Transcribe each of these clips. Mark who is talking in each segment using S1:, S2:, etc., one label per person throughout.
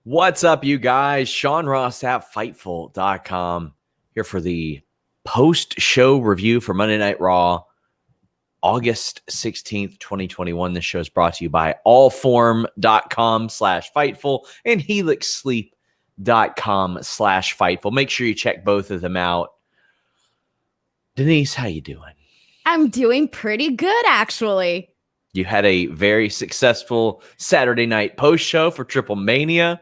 S1: What's up, you guys? Sean Ross Sapp, Fightful.com, here for the post-show review for Monday Night Raw, August 16th, 2021. This show is brought to you by allform.com/Fightful and helixsleep.com/Fightful. Make sure you check both of them out. Denise, how you doing?
S2: I'm doing pretty good, actually.
S1: You had a very successful Saturday night post-show for Triple Mania.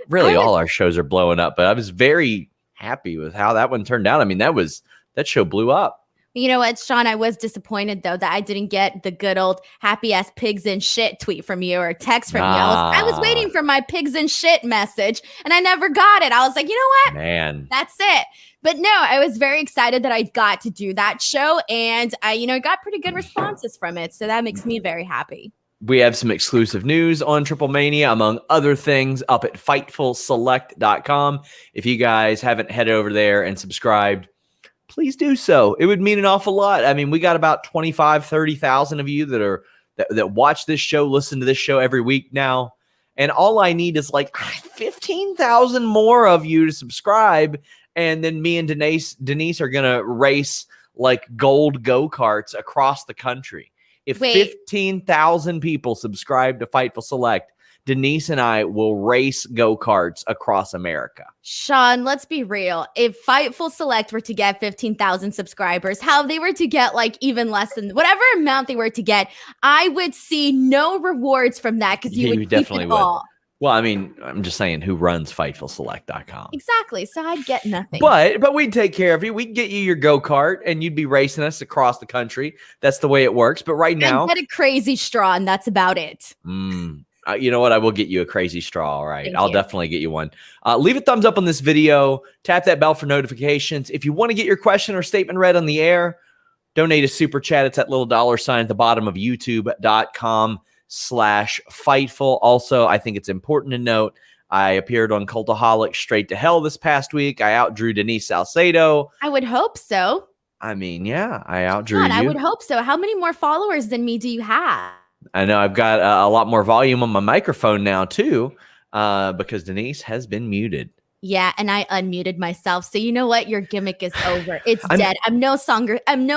S1: Really all our shows are blowing up, but I was very happy with how that one turned out. I mean, that show blew up.
S2: You know what, Sean? I was disappointed, though, that I didn't get the good old happy-ass pigs and shit tweet from you or text from you. I was waiting for my pigs and shit message, and I never got it. I was like, you know what?
S1: Man.
S2: That's it. But no, I was very excited that I got to do that show, and I got pretty good responses from it, so that makes me very happy.
S1: We have some exclusive news on Triple Mania, among other things, up at FightfulSelect.com. If you guys haven't headed over there and subscribed, please do so. It would mean an awful lot. I mean, we got about 30,000 of you that watch this show, listen to this show every week now. And all I need is like 15,000 more of you to subscribe. And then me and Denise are going to race like gold go-karts across the country. If 15,000 people subscribe to Fightful Select, Denise and I will race go-karts across America.
S2: Sean, let's be real. If Fightful Select were to get 15,000 subscribers, how they were to get like even less than whatever amount they were to get, I would see no rewards from that because you would definitely keep it all.
S1: Well, I mean, I'm just saying who runs FightfulSelect.com.
S2: Exactly. So I'd get nothing.
S1: But we'd take care of you. We'd get you your go-kart and you'd be racing us across the country. That's the way it works. But right now,
S2: I'd get a crazy straw and that's about it.
S1: You know what? I will get you a crazy straw. All right. I'll definitely get you one. Leave a thumbs up on this video. Tap that bell for notifications. If you want to get your question or statement read on the air, donate a super chat. It's that little $ at the bottom of youtube.com/Fightful. Also, I think it's important to note, I appeared on Cultaholic Straight to Hell this past week. I outdrew Denise Salcedo.
S2: I would hope so.
S1: I mean, yeah, I outdrew you.
S2: I would hope so. How many more followers than me do you have?
S1: I know I've got a lot more volume on my microphone now, too, because Denise has been muted.
S2: Yeah, and I unmuted myself. So you know what? Your gimmick is over. It's dead. I'm no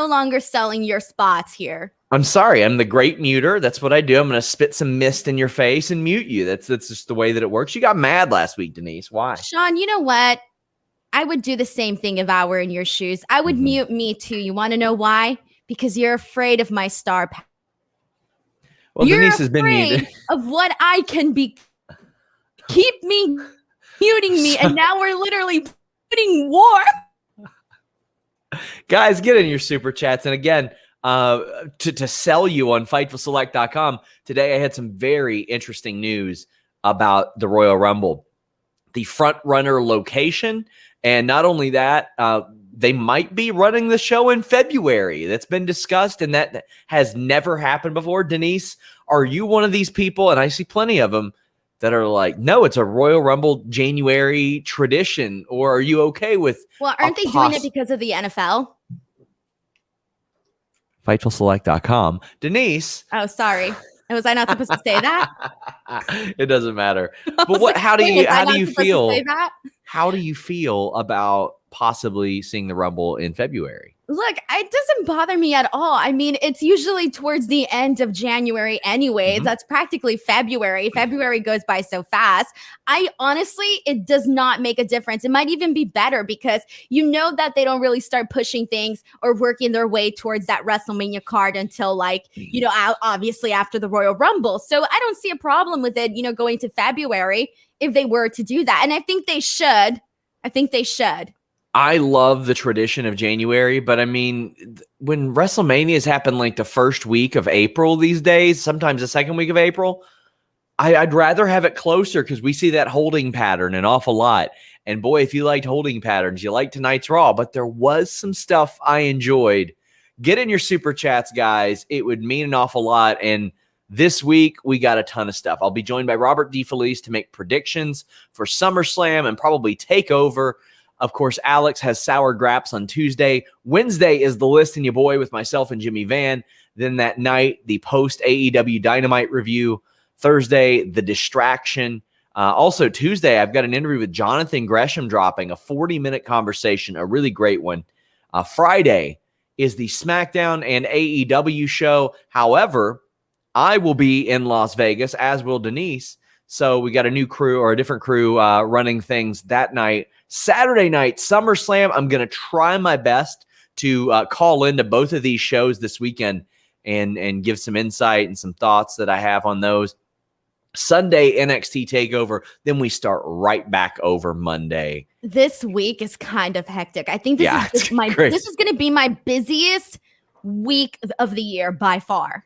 S2: longer selling your spots here.
S1: I'm sorry. I'm the great muter. That's what I do. I'm going to spit some mist in your face and mute you. That's just the way that it works. You got mad last week, Denise. Why?
S2: Sean, you know what? I would do the same thing if I were in your shoes. I would mute me too. You want to know why? Because you're afraid of my star power.
S1: Well, Denise has been muted.
S2: Of what I can be. Keep me muting me. And now we're literally putting war.
S1: Guys, get in your super chats. And again, to sell you on FightfulSelect.com, today I had some very interesting news about the Royal Rumble. The front runner location. And not only that, they might be running the show in February. That's been discussed, and that has never happened before. Denise, are you one of these people, and I see plenty of them, that are like, no, it's a Royal Rumble January tradition, or are you okay with...
S2: Well, aren't they doing it because of the NFL?
S1: FightfulSelect.com. Denise.
S2: Oh, sorry. Was I not supposed to say that?
S1: It doesn't matter. But how do you feel? How do you feel about possibly seeing the Rumble in February?
S2: Look, it doesn't bother me at all. I mean, it's usually towards the end of January anyways. That's practically February. February goes by so fast. It does not make a difference. It might even be better because you know that they don't really start pushing things or working their way towards that WrestleMania card until obviously after the Royal Rumble. So I don't see a problem with it, going to February if they were to do that. And I think they should. I
S1: love the tradition of January, but I mean, when WrestleManias happen like the first week of April these days, sometimes the second week of April, I'd rather have it closer because we see that holding pattern an awful lot. And boy, if you liked holding patterns, you liked tonight's Raw, but there was some stuff I enjoyed. Get in your super chats, guys. It would mean an awful lot. And this week, we got a ton of stuff. I'll be joined by Robert DeFelice to make predictions for SummerSlam and probably take over. Of course, Alex has Sour Graps on Tuesday. Wednesday is the List and Your Boy with myself and Jimmy Van. Then that night, the post AEW Dynamite review. Thursday, The Distraction. Also, Tuesday, I've got an interview with Jonathan Gresham dropping, a 40-minute conversation, a really great one. Friday is the SmackDown and AEW show. However, I will be in Las Vegas, as will Denise. So we got a new crew or a different crew running things that night. Saturday night, SummerSlam. I'm going to try my best to call into both of these shows this weekend and give some insight and some thoughts that I have on those. Sunday, NXT TakeOver. Then we start right back over Monday.
S2: This week is kind of hectic. I think this is going to be my busiest week of the year by far.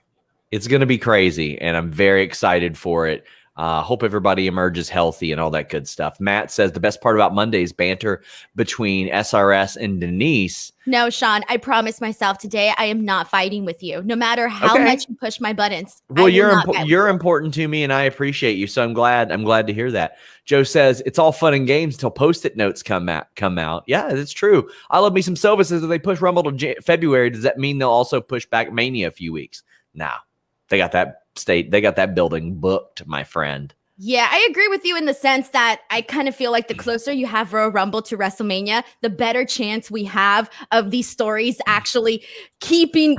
S1: It's going to be crazy, and I'm very excited for it. Hope everybody emerges healthy and all that good stuff. Matt says the best part about Monday is banter between SRS and Denise.
S2: No, Sean, I promised myself today I am not fighting with you. No matter how much you push my buttons.
S1: Well, you're important to me, and I appreciate you. So I'm glad to hear that. Joe says it's all fun and games until Post-it notes come out. Yeah, that's true. I love me some Silva says if they push Rumble to February, does that mean they'll also push back Mania a few weeks? Nah, they got that building booked, my friend.
S2: Yeah, I agree with you in the sense that I kind of feel like the closer you have Royal Rumble to WrestleMania, the better chance we have of these stories actually keeping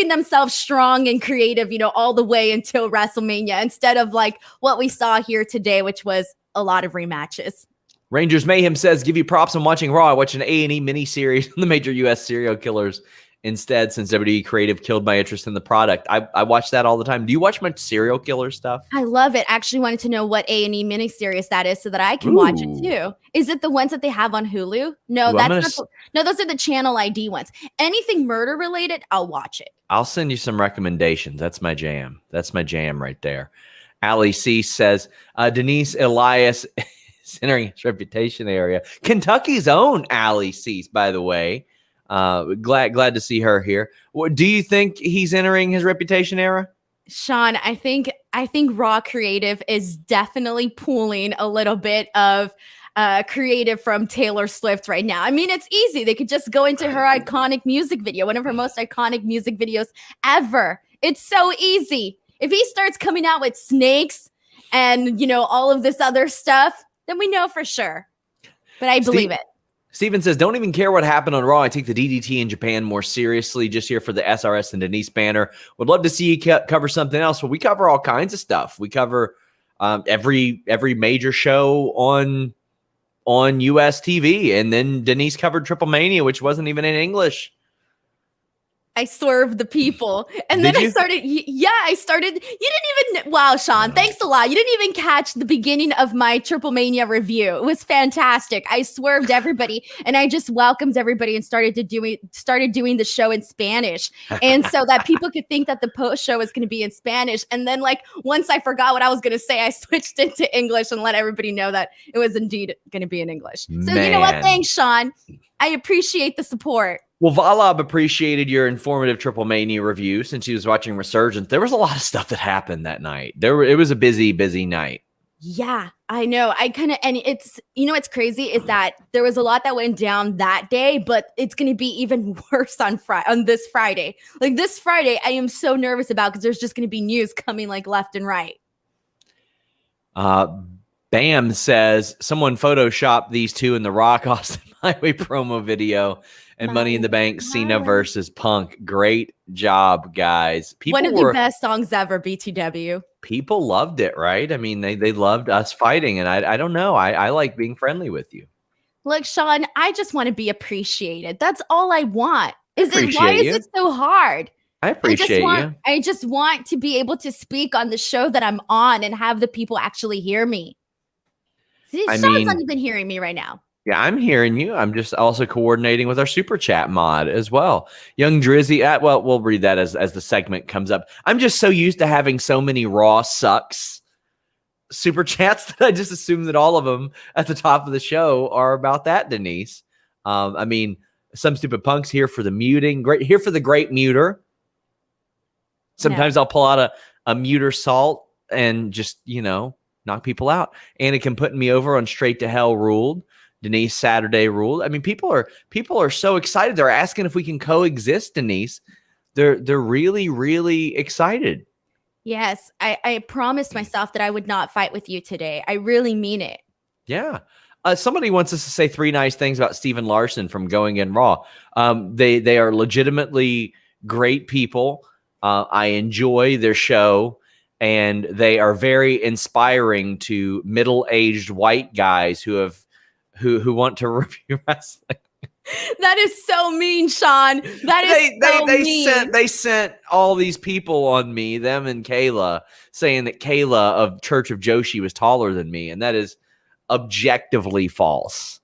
S2: themselves strong and creative, all the way until WrestleMania, instead of like what we saw here today, which was a lot of rematches.
S1: Rangers Mayhem says, give you props on watching Raw. I watched an A&E miniseries on the major U.S. serial killers instead, since WWE Creative killed my interest in the product. I watch that all the time. Do you watch much serial killer stuff?
S2: I love it. Actually wanted to know what A&E miniseries that is so that I can watch it too. Is it the ones that they have on Hulu? No, no, those are the channel ID ones. Anything murder related, I'll watch it.
S1: I'll send you some recommendations. That's my jam. That's my jam right there. Ali C says, Denise Elias is entering his reputation area. Kentucky's own Ali C, by the way. Glad to see her here. Do you think he's entering his reputation era?
S2: Sean, I think Raw Creative is definitely pulling a little bit of creative from Taylor Swift right now. I mean, it's easy. They could just go into her iconic music video, one of her most iconic music videos ever. It's so easy. If he starts coming out with snakes and, all of this other stuff, then we know for sure. But I believe it.
S1: Steven says, don't even care what happened on Raw. I take the DDT in Japan more seriously, just here for the SRS and Denise banner. Would love to see you cover something else. Well, we cover all kinds of stuff. We cover every major show on US TV. And then Denise covered Triple Mania, which wasn't even in English.
S2: I swerved the people. And then I started. You didn't even. Wow, Sean, thanks a lot. You didn't even catch the beginning of my Triple Mania review. It was fantastic. I swerved everybody and I just welcomed everybody and started doing the show in Spanish. And so that people could think that the post show was going to be in Spanish. And then once I forgot what I was going to say, I switched into English and let everybody know that it was indeed going to be in English. So you know what? Thanks, Sean. I appreciate the support.
S1: Well, Valab appreciated your informative Triple Mania review since he was watching Resurgence. There was a lot of stuff that happened that night. It was a busy night.
S2: Yeah, I know. And it's, what's crazy is that there was a lot that went down that day, but it's going to be even worse on this Friday. Like this Friday, I am so nervous about because there's just going to be news coming left and right.
S1: Bam says someone photoshopped these two in the Rock Austin Highway promo video and Money in the Bank Cena versus Punk. Great job, guys.
S2: One of the best songs ever, BTW.
S1: People loved it, right? I mean, they loved us fighting, and I don't know. I like being friendly with you.
S2: Look, Sean, I just want to be appreciated. That's all I want. Why is it so hard?
S1: I appreciate you.
S2: I just want to be able to speak on the show that I'm on and have the people actually hear me. Sean's not even hearing me right now.
S1: Yeah, I'm hearing you. I'm just also coordinating with our super chat mod as well. Young Drizzy, we'll read that as the segment comes up. I'm just so used to having so many Raw sucks super chats that I just assume that all of them at the top of the show are about that, Denise. Some stupid punks here for the muting. Here for the great muter. Sometimes I'll pull out a muter salt and just, knock people out. Anakin putting me over on Straight to Hell ruled. Denise Saturday ruled. I mean, people are so excited. They're asking if we can coexist, Denise. They're really, really excited.
S2: Yes, I promised myself that I would not fight with you today. I really mean it.
S1: Yeah. Somebody wants us to say 3 nice things about Steven Larson from Going in Raw. They are legitimately great people. I enjoy their show, and they are very inspiring to middle-aged white guys who want to review wrestling.
S2: That is so mean, Sean. That is so mean.
S1: They sent all these people on me, them and Kayla, saying that Kayla of Church of Joshi was taller than me, and that is objectively false.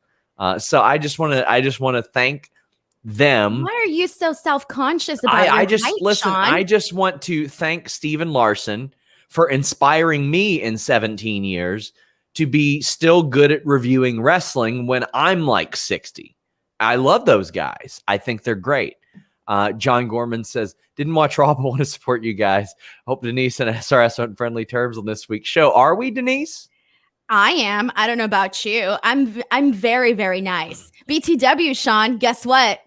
S1: So I just want to thank them.
S2: Why are you so self-conscious about your height, Sean?
S1: I just want to thank Steven Larson for inspiring me in 17 years to be still good at reviewing wrestling when I'm like 60. I love those guys. I think they're great. John Gorman says, didn't watch Raw, but want to support you guys. Hope Denise and SRS are on friendly terms on this week's show. Are we, Denise?
S2: I am. I don't know about you. I'm very, very nice. BTW, Sean, guess what?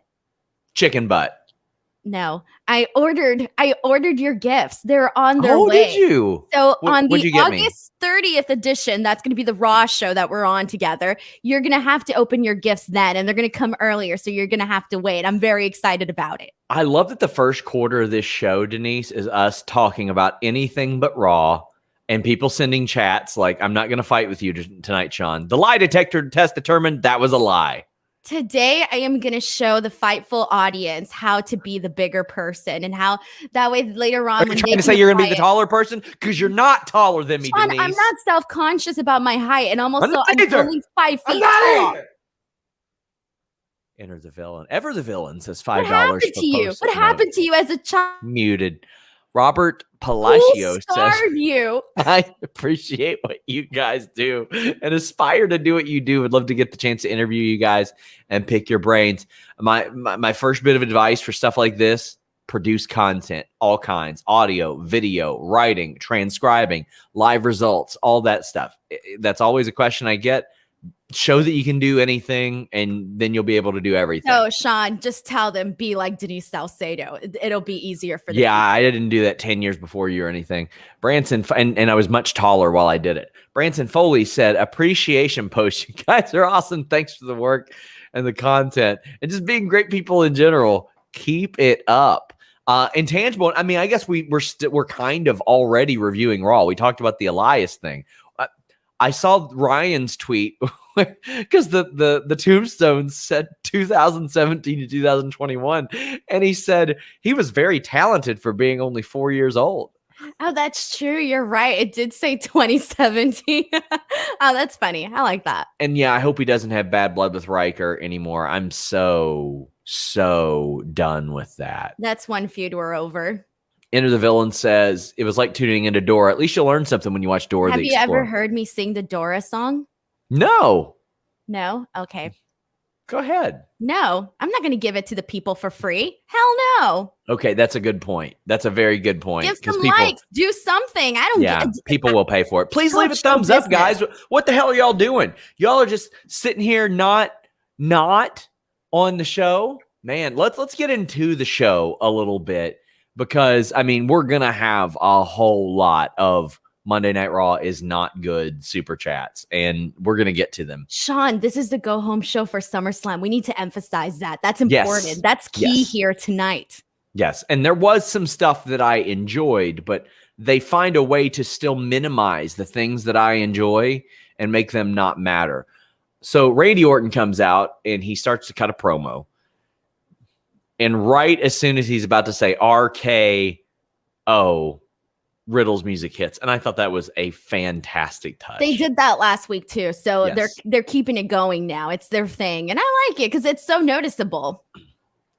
S1: Chicken butt.
S2: No, I ordered your gifts. They're on their way.
S1: Oh, did you?
S2: So on the August 30th edition, that's going to be the Raw show that we're on together. You're going to have to open your gifts then, and they're going to come earlier. So you're going to have to wait. I'm very excited about it.
S1: I love that the first quarter of this show, Denise, is us talking about anything but Raw and people sending chats like, I'm not going to fight with you tonight, Sean. The lie detector test determined that was a lie.
S2: Today, I am going to show the Fightful audience how to be the bigger person, and how that way later on.
S1: Are you trying to say you're going to be the taller person? Because you're not taller than me,
S2: Sean,
S1: Denise.
S2: I'm not self-conscious about my height, and I'm only 5 feet tall.
S1: Enter the villain. Ever the villain says $5.
S2: What happened to you? What happened to you as a child?
S1: Muted. Robert Palacio says,
S2: you?
S1: I appreciate what you guys do and aspire to do what you do. Would love to get the chance to interview you guys and pick your brains. My first bit of advice for stuff like this: produce content, all kinds, audio, video, writing, transcribing, live results, all that stuff. That's always a question I get. Show that you can do anything, and then you'll be able to do everything.
S2: No, Sean, just tell them, be like Denise Salcedo. It'll be easier for them.
S1: Yeah, I didn't do that 10 years before you or anything. Branson, and I was much taller while I did it. Branson Foley said, appreciation post. You guys are awesome. Thanks for the work and the content and just being great people in general. Keep it up. Intangible, I mean, I guess we're kind of already reviewing Raw. We talked about the Elias thing. I saw Ryan's tweet because the tombstone said 2017 to 2021. And he said he was very talented for being only 4 years old.
S2: Oh, that's true. You're right. It did say 2017. Oh, that's funny. I like that.
S1: And yeah, I hope he doesn't have bad blood with Riker anymore. I'm so done with that.
S2: That's one feud we're over.
S1: Enter the Villain says, it was like tuning into Dora. At least you'll learn something when you watch Dora the Explorer.
S2: Have you ever heard me sing the Dora song?
S1: No.
S2: No? Okay.
S1: Go ahead.
S2: No, I'm not going to give it to the people for free. Hell no.
S1: Okay, that's a good point. That's a very good point.
S2: Give some likes. Do something. I don't get it.
S1: People will pay for it. Please leave a thumbs up, guys. What the hell are y'all doing? Y'all are just sitting here not on the show. Man, let's get into the show a little bit. Because, I mean, we're going to have a whole lot of Monday Night Raw is not good super chats, and we're going to get to them.
S2: Sean, this is the go-home show for SummerSlam. We need to emphasize that. That's important. Yes. That's key here tonight.
S1: Yes, and there was some stuff that I enjoyed, but they find a way to still minimize the things that I enjoy and make them not matter. So Randy Orton comes out, and he starts to cut a promo. And right as soon as he's about to say RKO, Riddle's music hits. And I thought that was a fantastic touch.
S2: They did that last week too. So they're keeping it going now. It's their thing. And I like it because it's so noticeable.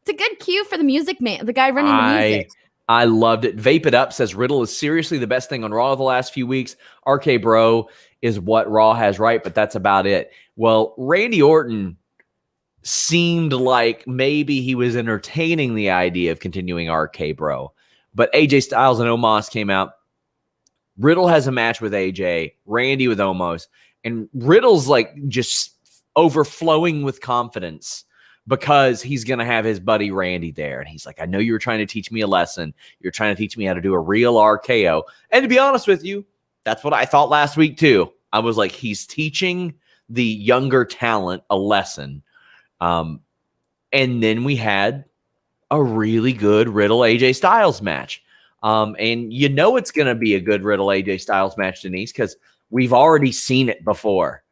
S2: It's a good cue for the music man, the guy running the music.
S1: I loved it. Vape It Up says Riddle is seriously the best thing on Raw the last few weeks. RK Bro is what Raw has right, but that's about it. Well, Randy Orton seemed like maybe he was entertaining the idea of continuing RK Bro. But AJ Styles and Omos came out. Riddle has a match with AJ, Randy with Omos, and Riddle's like just overflowing with confidence because he's going to have his buddy Randy there. And he's like, I know you were trying to teach me a lesson. You're trying to teach me how to do a real RKO. And to be honest with you, that's what I thought last week too. I was like, he's teaching the younger talent a lesson. And then we had a really good Riddle AJ Styles match. And you know it's going to be a good Riddle AJ Styles match, Denise, because we've already seen it before.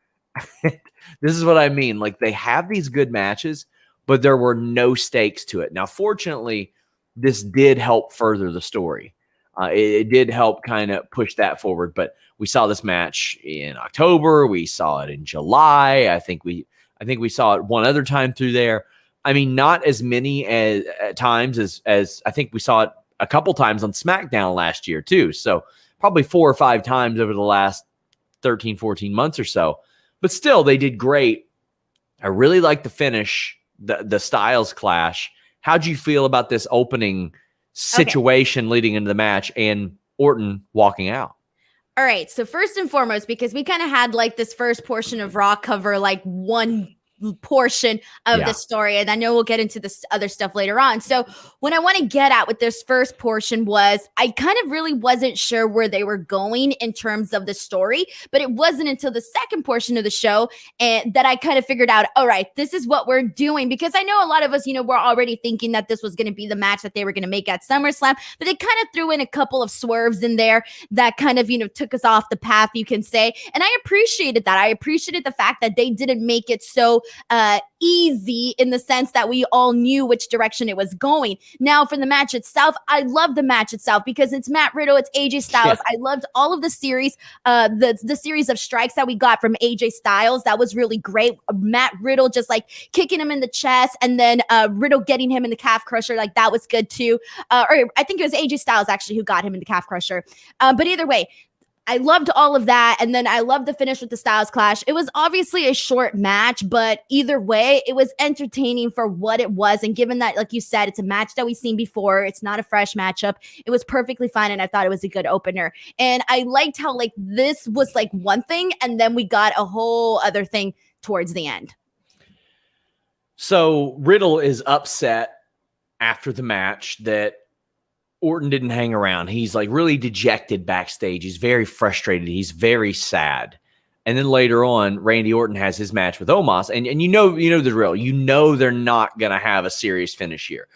S1: This is what I mean. Like, they have these good matches, but there were no stakes to it. Now, fortunately, this did help further the story. It did help kind of push that forward. But we saw this match in October. We saw it in July. I think we saw it one other time through there. I mean, not as many times as I think we saw it a couple times on SmackDown last year too. So probably 4 or 5 times over the last 13, 14 months or so. But still, they did great. I really like the finish, the Styles clash. How'd you feel about this opening situation leading into the match and Orton walking out?
S2: All right. So first and foremost, because we kind of had like this first portion of Raw cover like one portion of the story, and I know we'll get into this other stuff later on. So what I want to get at with this first portion was I kind of really wasn't sure where they were going in terms of the story, but it wasn't until the second portion of the show and that I kind of figured out, all right, this is what we're doing, because I know a lot of us, we're already thinking that this was going to be the match that they were going to make at SummerSlam, but they kind of threw in a couple of swerves in there that kind of, took us off the path, you can say. And I appreciated that. I appreciated the fact that they didn't make it so easy in the sense that we all knew which direction it was going. Now, for the match itself, I love the match itself because it's Matt Riddle, it's AJ Styles. I loved all of the series, the series of strikes that we got from AJ Styles. That was really great. Matt Riddle just like kicking him in the chest, and then Riddle getting him in the calf crusher. Like, that was good too. Or I think it was AJ Styles actually who got him in the calf crusher. But either way, I loved all of that. And then I loved the finish with the Styles Clash. It was obviously a short match, but either way, it was entertaining for what it was. And given that, like you said, it's a match that we've seen before, it's not a fresh matchup, it was perfectly fine. And I thought it was a good opener. And I liked how like this was like one thing, and then we got a whole other thing towards the end.
S1: So Riddle is upset after the match that Orton didn't hang around. He's like really dejected backstage. He's very frustrated. He's very sad. And then later on, Randy Orton has his match with Omos. And you know the drill. You know they're not going to have a serious finish here.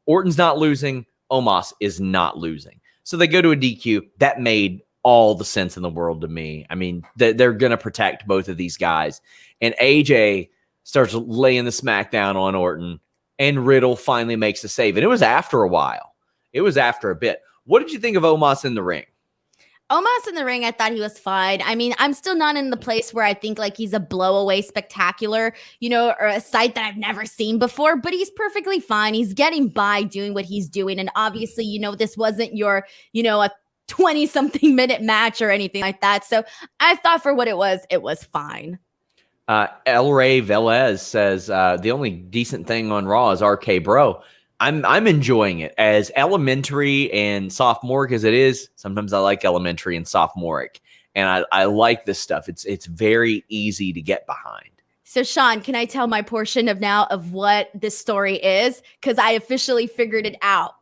S1: Orton's not losing. Omos is not losing. So they go to a DQ. That made all the sense in the world to me. I mean, they're going to protect both of these guys. And AJ starts laying the smackdown on Orton. And Riddle finally makes the save. And it was after a while. It was after a bit. What did you think of Omos in the ring?
S2: Omos in the ring, I thought he was fine. I mean, I'm still not in the place where I think like he's a blowaway spectacular, or a sight that I've never seen before, but he's perfectly fine. He's getting by doing what he's doing. And obviously, this wasn't your, a 20-something minute match or anything like that. So I thought for what it was fine.
S1: El Rey Velez says the only decent thing on Raw is RK Bro. I'm enjoying it. As elementary and sophomoric as it is, sometimes I like elementary and sophomoric. And I like this stuff. It's very easy to get behind.
S2: So, Sean, can I tell my portion of what this story is? Because I officially figured it out.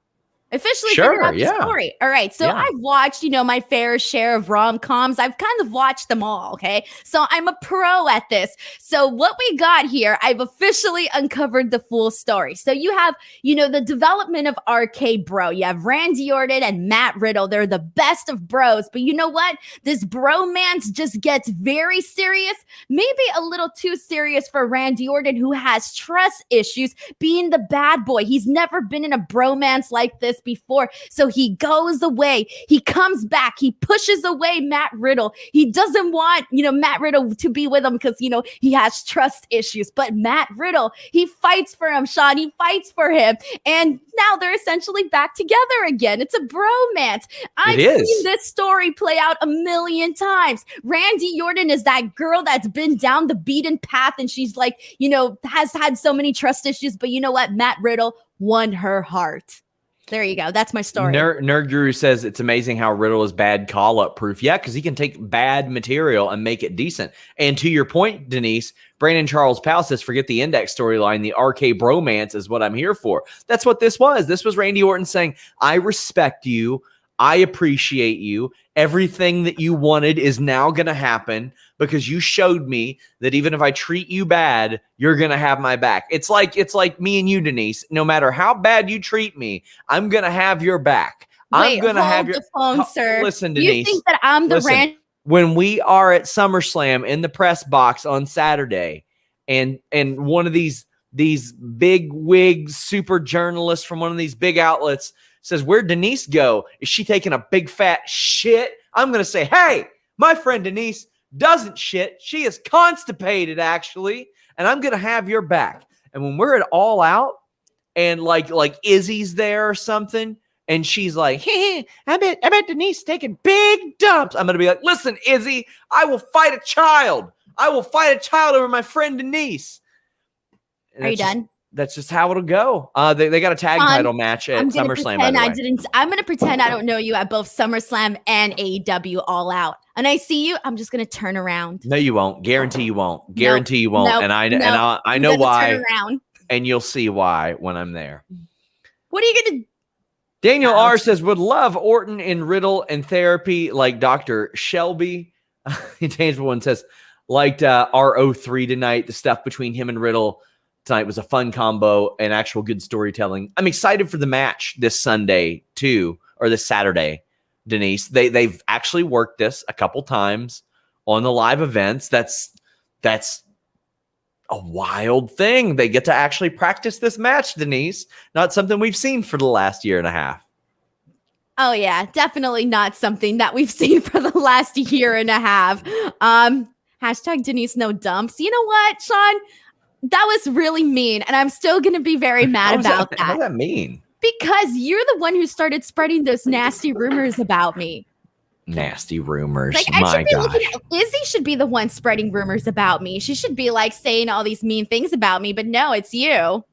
S2: Figured out the story. All right. So I've watched, my fair share of rom-coms. I've kind of watched them all. Okay. So I'm a pro at this. So what we got here, I've officially uncovered the full story. So you have, the development of RK Bro. You have Randy Orton and Matt Riddle. They're the best of bros. But you know what? This bromance just gets very serious, maybe a little too serious for Randy Orton, who has trust issues being the bad boy. He's never been in a bromance like this before. So he goes away. He comes back. He pushes away Matt Riddle. He doesn't want, Matt Riddle to be with him because, he has trust issues. But Matt Riddle, he fights for him, Sean. He fights for him. And now they're essentially back together again. It's a bromance. I've seen this story play out a million times. Randy Orton is that girl that's been down the beaten path and she's like, has had so many trust issues. But you know what? Matt Riddle won her heart. There you go. That's my story.
S1: Nerd Guru says it's amazing how Riddle is bad call-up proof. Yeah, because he can take bad material and make it decent. And to your point, Denise, Brandon Charles Powell says, forget the index storyline. The RK bromance is what I'm here for. That's what this was. This was Randy Orton saying, I respect you. I appreciate you. Everything that you wanted is now going to happen because you showed me that even if I treat you bad, you're going to have my back. It's like me and you, Denise. No matter how bad you treat me, I'm going to have your back. I'm going to have your
S2: phone, sir.
S1: Listen, Denise.
S2: You think that I'm the ranch?
S1: When we are at SummerSlam in the press box on Saturday, and one of these big wig super journalists from one of these big outlets says, where'd Denise go? Is she taking a big fat shit? I'm going to say, hey, my friend Denise doesn't shit. She is constipated, actually, and I'm going to have your back. And when we're at All Out and like Izzy's there or something, and she's like, hey, I bet Denise taking big dumps. I'm going to be like, listen, Izzy, I will fight a child. I will fight a child over my friend Denise.
S2: Are you done?
S1: That's just how it'll go. They got a tag title match at SummerSlam.
S2: I'm going to pretend I don't know you at both SummerSlam and AEW All Out. And I see you, I'm just going to turn around.
S1: No, you won't. Guarantee you won't. Guarantee you won't.
S2: Nope.
S1: And I know why.
S2: Turn around.
S1: And you'll see why when I'm there.
S2: What are you going to do?
S1: Daniel R says, would love Orton and Riddle and therapy like Dr. Shelby. Tangible One says, liked RO3 tonight. The stuff between him and Riddle tonight was a fun combo and actual good storytelling. I'm excited for the match this Sunday too, or this Saturday, Denise. They've actually worked this a couple times on the live events. That's a wild thing. They get to actually practice this match, Denise. Not something we've seen for the last year and a half.
S2: Oh yeah, definitely not something that we've seen for the last year and a half. Hashtag Denise no dumps. You know what, Sean? That was really mean, and I'm still going to be very mad about that.
S1: How does that mean?
S2: Because you're the one who started spreading those nasty rumors about me.
S1: Nasty rumors.
S2: Like, Izzy should be the one spreading rumors about me. She should be like saying all these mean things about me, but no, it's you.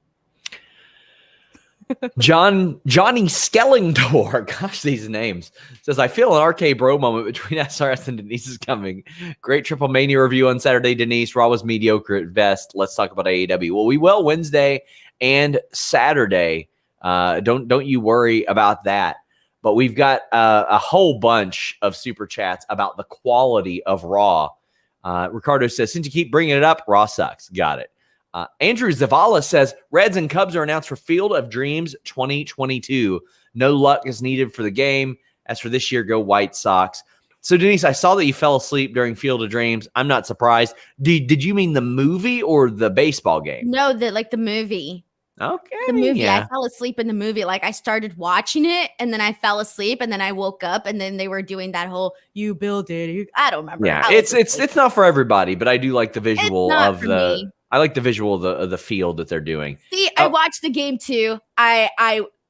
S1: Johnny Skellingtor, gosh, these names, says, I feel an RK bro moment between SRS and Denise is coming. Great Triple Mania review on Saturday, Denise. Raw was mediocre at best. Let's talk about AEW. Well, we will Wednesday and Saturday. Don't you worry about that. But we've got a whole bunch of super chats about the quality of Raw. Ricardo says, since you keep bringing it up, Raw sucks. Got it. Andrew Zavala says, Reds and Cubs are announced for Field of Dreams 2022. No luck is needed for the game. As for this year, go White Sox. So, Denise, I saw that you fell asleep during Field of Dreams. I'm not surprised. Did you mean the movie or the baseball game?
S2: No, the movie.
S1: Okay.
S2: The movie.
S1: Yeah.
S2: I fell asleep in the movie. Like, I started watching it, and then I fell asleep, and then I woke up, and then they were doing that whole "you built it." I don't remember.
S1: Yeah, it's not for everybody, but I do like the visual of the. I like the visual of the field that they're doing.
S2: See, I watched the game too. I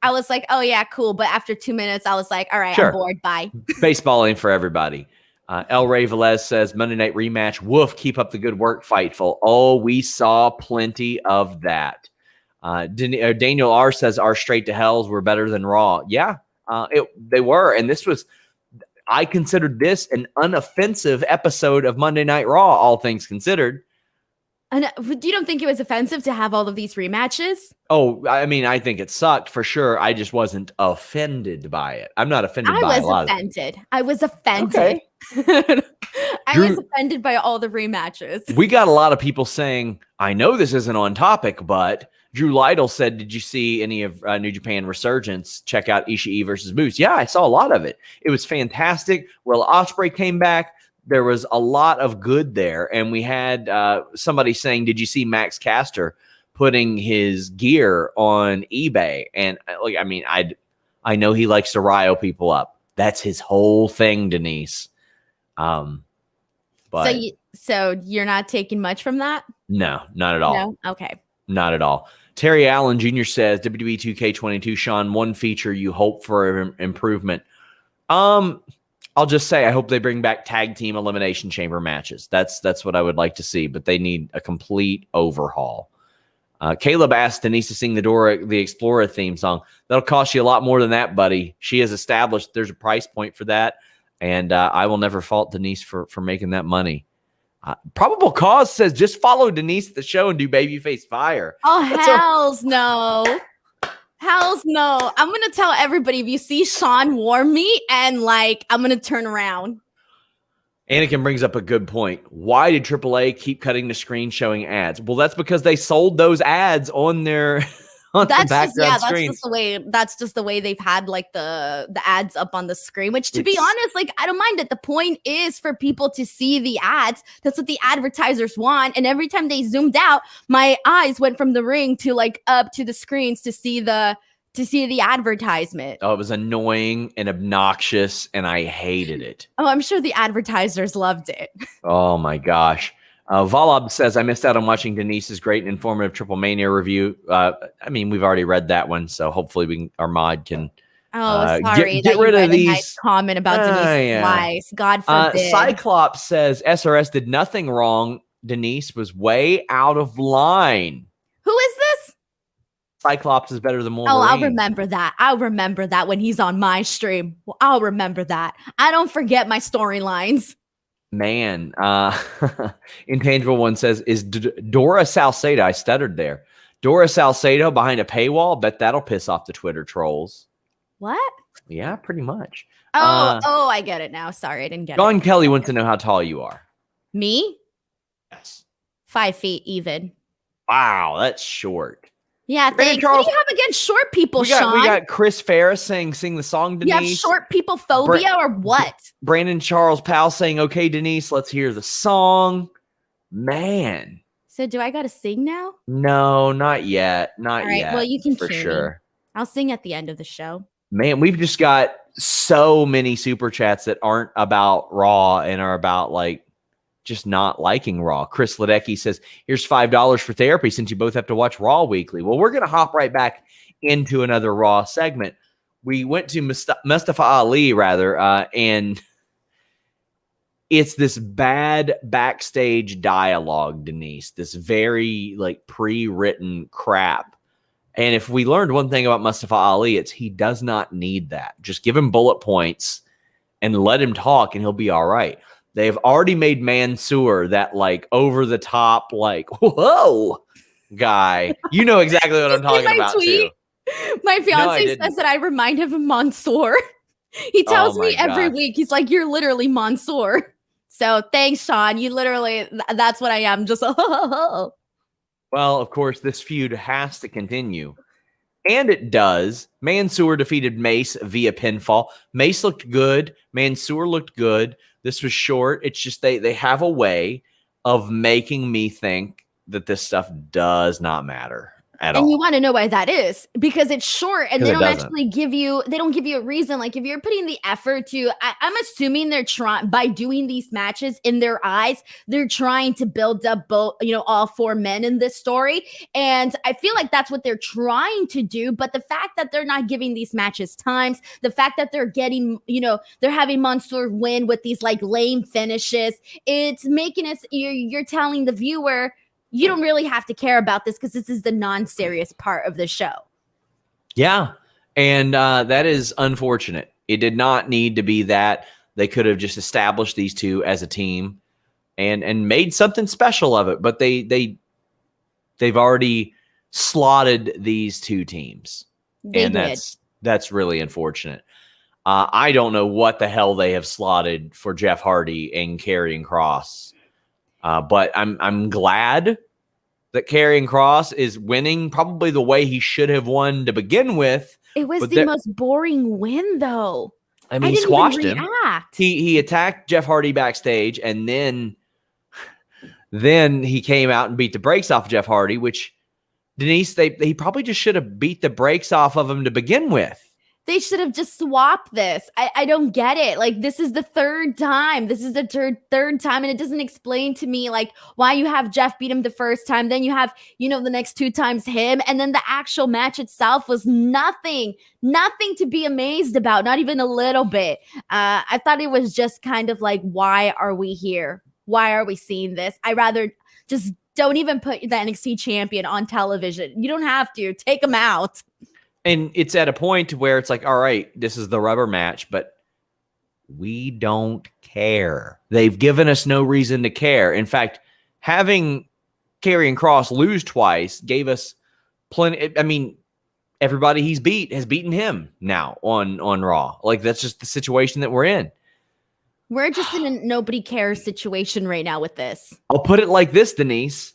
S2: was like, oh yeah, cool. But after 2 minutes, I was like, all right, sure. I'm bored. Bye.
S1: Baseball ain't for everybody. El Rey Velez says, Monday Night Rematch. Woof, keep up the good work, Fightful. Oh, we saw plenty of that. Daniel R says, our Straight to Hells were better than Raw. Yeah, they were. And I considered this an unoffensive episode of Monday Night Raw, all things considered.
S2: And you don't think it was offensive to have all of these rematches?
S1: Oh, I mean, I think it sucked for sure. I just wasn't offended by it. I'm not offended by a lot of it.
S2: I was offended.
S1: Okay.
S2: I was offended by all the rematches.
S1: We got a lot of people saying, I know this isn't on topic, but Drew Lytle said, did you see any of New Japan Resurgence? Check out Ishii versus Moose. Yeah, I saw a lot of it. It was fantastic. Will Ospreay came back. There was a lot of good there. And we had somebody saying, did you see Max Caster putting his gear on eBay? And I know he likes to rile people up. That's his whole thing, Denise. But
S2: so you're not taking much from that?
S1: No, not at all.
S2: No? Okay.
S1: Not at all. Terry Allen Jr. says, WWE 2K22, Sean, one feature you hope for improvement. I'll just say I hope they bring back tag team elimination chamber matches. That's what I would like to see, but they need a complete overhaul. Caleb asked Denise to sing the Dora the Explorer theme song. That'll cost you a lot more than that, buddy. She has established there's a price point for that, and I will never fault Denise for making that money. Probable Cause says just follow Denise at the show and do Babyface Fire.
S2: Oh, hells no. Hells no. I'm going to tell everybody, if you see Sean, warn me, and like, I'm going to turn around.
S1: Anakin brings up a good point. Why did AAA keep cutting the screen showing ads? Well, that's because they sold those ads on their the background screens.
S2: That's just the way they've had like the ads up on the screen, which to be honest, like I don't mind it. The point is for people to see the ads. That's what the advertisers want. And every time they zoomed out, my eyes went from the ring to like up to the screens to see the advertisement.
S1: Oh, it was annoying and obnoxious, and I hated it.
S2: Oh, I'm sure the advertisers loved it.
S1: Oh my gosh. Valab says, I missed out on watching Denise's great and informative Triple Mania review. I mean, we've already read that one, so hopefully our mod can
S2: get
S1: rid of these.
S2: Nice comment about Denise's lies. God forbid.
S1: Cyclops says, SRS did nothing wrong. Denise was way out of line.
S2: Who is this?
S1: Cyclops is better than Wolverine.
S2: Oh, I'll remember that. I'll remember that when he's on my stream. Well, I'll remember that. I don't forget my storylines.
S1: Man, Intangible One says, is Dora Salcedo, I stuttered there. Dora Salcedo behind a paywall? Bet that'll piss off the Twitter trolls.
S2: What?
S1: Yeah, pretty much.
S2: Oh, I get it now. Sorry, I didn't get it.
S1: John Kelly wants to know how tall you are.
S2: Me?
S1: Yes.
S2: 5 feet even.
S1: Wow, that's short.
S2: Yeah, thanks. What do you have against short people, Sean?
S1: We got Chris Ferris saying, sing the song, Denise.
S2: You have short people phobia or what?
S1: Brandon Charles Powell saying, okay, Denise, let's hear the song. Man.
S2: So do I got to sing now?
S1: No, not yet. Not yet.
S2: All right, well, you can
S1: for
S2: cue
S1: sure.
S2: Me. I'll sing at the end of the show.
S1: Man, we've just got so many super chats that aren't about Raw and are about like just not liking Raw. Chris Ledecky says, here's $5 for therapy since you both have to watch Raw weekly. Well, we're going to hop right back into another Raw segment. We went to Mustafa Ali, and it's this bad backstage dialogue, Denise, this very like pre-written crap. And if we learned one thing about Mustafa Ali, it's he does not need that. Just give him bullet points and let him talk and he'll be all right. They've already made Mansoor that like over the top, like, whoa guy. You know exactly what I'm talking about too.
S2: My fiance says that I remind him of Mansoor. He tells me every week, he's like, you're literally Mansoor. So thanks, Sean. You literally, that's what I am. Just,
S1: Well, of course, this feud has to continue. And it does. Mansoor defeated Mace via pinfall. Mace looked good. Mansoor looked good. This was short. It's just they have a way of making me think that this stuff does not matter at all.
S2: And you want to know why that is? Because it's short and they don't actually give you a reason. Like if you're putting the effort to, I'm assuming they're trying, by doing these matches in their eyes, they're trying to build up both, all 4 men in this story. And I feel like that's what they're trying to do. But the fact that they're not giving these matches times, the fact that they're getting, they're having Mansoor win with these like lame finishes, it's making us, you're telling the viewer, you don't really have to care about this because this is the non-serious part of the show.
S1: Yeah. And that is unfortunate. It did not need to be that. They could have just established these two as a team and made something special of it. But they've already slotted these two teams. That's really unfortunate. I don't know what the hell they have slotted for Jeff Hardy and Karrion Kross. But I'm glad that Karrion Kross is winning probably the way he should have won to begin with.
S2: It was the most boring win, though.
S1: I mean, he squashed him. He attacked Jeff Hardy backstage, and then he came out and beat the brakes off Jeff Hardy, which, Denise, he probably just should have beat the brakes off of him to begin with.
S2: They should have just swapped this. I don't get it. Like, this is the third time. This is the third time, and it doesn't explain to me, like, why you have Jeff beat him the first time, then you have, the next 2 times him, and then the actual match itself was nothing to be amazed about, not even a little bit. I thought it was just kind of like, why are we here? Why are we seeing this? I rather just Don't even put the NXT champion on television. You don't have to. Take him out.
S1: And it's at a point where it's like, all right, this is the rubber match, but we don't care. They've given us no reason to care. In fact, having Karrion Kross lose twice gave us plenty. I mean, everybody he's beat has beaten him now on Raw. Like, that's just the situation that we're in.
S2: We're just in a nobody cares situation right now with this.
S1: I'll put it like this, Denise.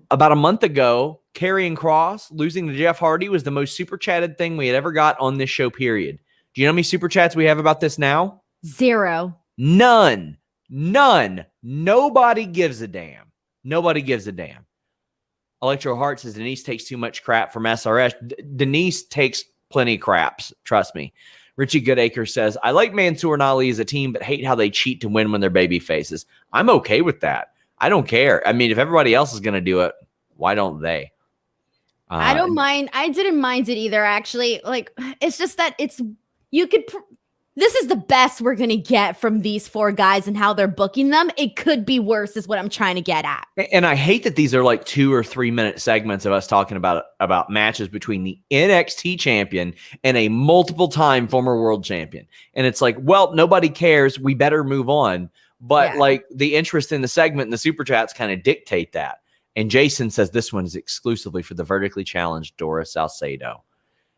S1: About a month ago, Karrion Kross losing to Jeff Hardy was the most super chatted thing we had ever got on this show, period. Do you know how many super chats we have about this now?
S2: 0.
S1: None. Nobody gives a damn. Nobody gives a damn. Electro Heart says Denise takes too much crap from SRS. Denise takes plenty craps. Trust me. Richie Goodacre says, I like Mansoor and Ali as a team, but hate how they cheat to win when they're baby faces. I'm okay with that. I don't care. I mean, if everybody else is going to do it, why don't they?
S2: I don't mind. I didn't mind it either, actually. Like, it's just that this is the best we're going to get from these 4 guys and how they're booking them. It could be worse is what I'm trying to get at.
S1: And I hate that these are like 2 or 3 minute segments of us talking about matches between the NXT champion and a multiple time former world champion. And it's like, well, nobody cares. We better move on. But like the interest in the segment and the super chats kind of dictate that. And Jason says this one is exclusively for the vertically challenged Doris Salcedo.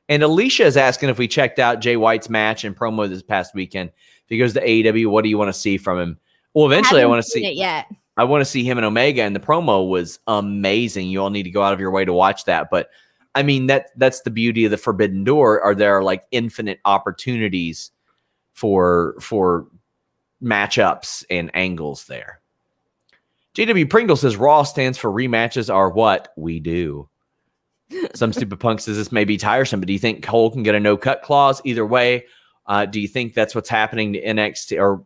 S1: And Alicia is asking if we checked out Jay White's match and promo this past weekend. If he goes to AEW, what do you want to see from him? Well, eventually I want to see
S2: it yet.
S1: I want to see him and Omega, and the promo was amazing. You all need to go out of your way to watch that. But I mean, that's the beauty of the Forbidden Door. Are there like infinite opportunities for matchups and angles there? JW Pringle says Raw stands for rematches are what we do. Some stupid punk says this may be tiresome, but do you think Cole can get a no-cut clause? Either way, do you think that's what's happening to NXT? Or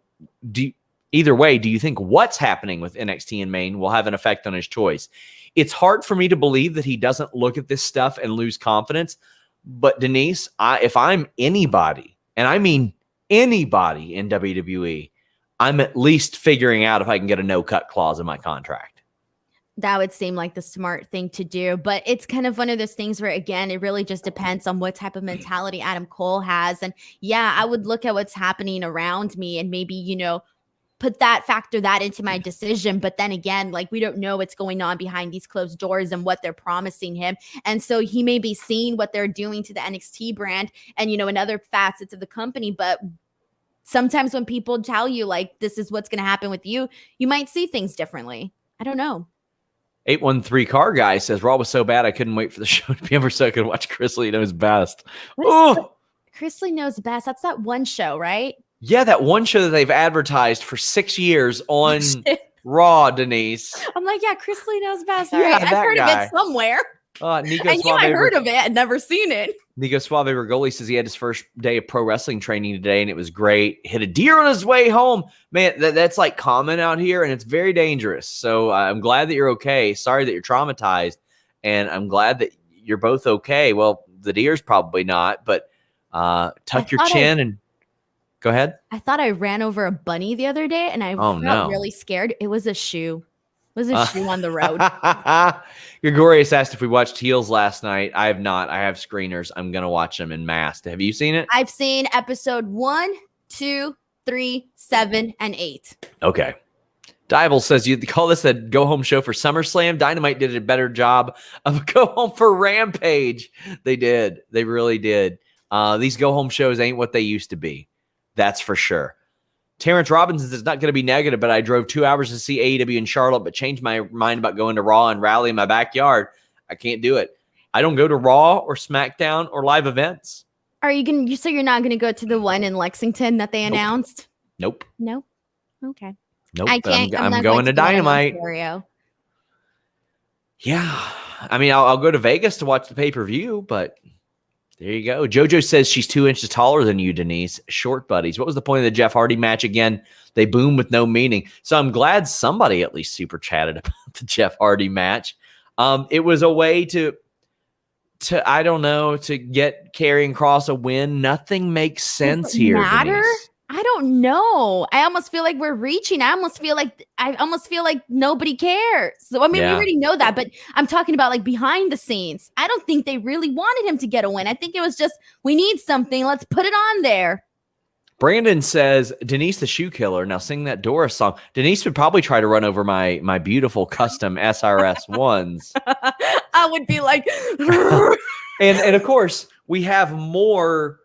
S1: either way, do you think what's happening with NXT in Maine will have an effect on his choice? It's hard for me to believe that he doesn't look at this stuff and lose confidence. But Denise, if I'm anybody, and I mean anybody in WWE, I'm at least figuring out if I can get a no-cut clause in my contract.
S2: That would seem like the smart thing to do. But it's kind of one of those things where, again, it really just depends on what type of mentality Adam Cole has. And yeah, I would look at what's happening around me and maybe, factor that into my decision. But then again, like, we don't know what's going on behind these closed doors and what they're promising him. And so he may be seeing what they're doing to the NXT brand and, in other facets of the company. But sometimes when people tell you, like, this is what's going to happen with you, you might see things differently. I don't know.
S1: 813 Car Guy says Raw was so bad I couldn't wait for the show to be over so I could watch Chris Lee Knows Best. Oh,
S2: Chris Lee Knows Best. That's that one show, right?
S1: Yeah, that one show that they've advertised for 6 years on Raw, Denise.
S2: I'm like, yeah, Chris Lee Knows Best. All right. I've heard of it somewhere.
S1: Nico
S2: I knew I heard of it. I'd never seen it.
S1: Nico Suave Rigoli says he had his first day of pro wrestling training today, and it was great. Hit a deer on his way home. Man, that's like common out here, and it's very dangerous. So I'm glad that you're okay. Sorry that you're traumatized, and I'm glad that you're both okay. Well, the deer's probably not, but tuck your chin and go ahead.
S2: I thought I ran over a bunny the other day, and I felt really scared. It was a shoe. It was a shoe on the road.
S1: Gregorius asked if we watched Heels last night. I have not. I have screeners. I'm going to watch them in mass. Have you seen it?
S2: I've seen episode 1, 2, 3, 7, and 8.
S1: Okay. Dival says you call this a go-home show for SummerSlam. Dynamite did a better job of a go-home for Rampage. They did. They really did. These go-home shows ain't what they used to be. That's for sure. Terrence Robinson is not going to be negative, but I drove 2 hours to see AEW in Charlotte, but changed my mind about going to Raw and Rally in my backyard. I can't do it. I don't go to Raw or SmackDown or live events.
S2: Are you going to, so you're not going to go to the one in Lexington that they announced?
S1: Nope.
S2: No? Okay.
S1: Nope. I'm going to Dynamite. Yeah. I mean, I'll go to Vegas to watch the pay-per-view, but there you go. JoJo says she's 2 inches taller than you, Denise. Short buddies. What was the point of the Jeff Hardy match again? They boom with no meaning. So I'm glad somebody at least super chatted about the Jeff Hardy match. It was a way to I don't know, to get Karrion Kross a win. Nothing makes sense here.
S2: Matter?
S1: Denise.
S2: I don't know. I almost feel like we're reaching. I almost feel like nobody cares. So I mean, we already know that, but I'm talking about like behind the scenes. I don't think they really wanted him to get a win. I think it was just, we need something. Let's put it on there.
S1: Brandon says, Denise the Shoe Killer. Now sing that Doris song. Denise would probably try to run over my beautiful custom SRS ones.
S2: I would be like,
S1: and of course, we have more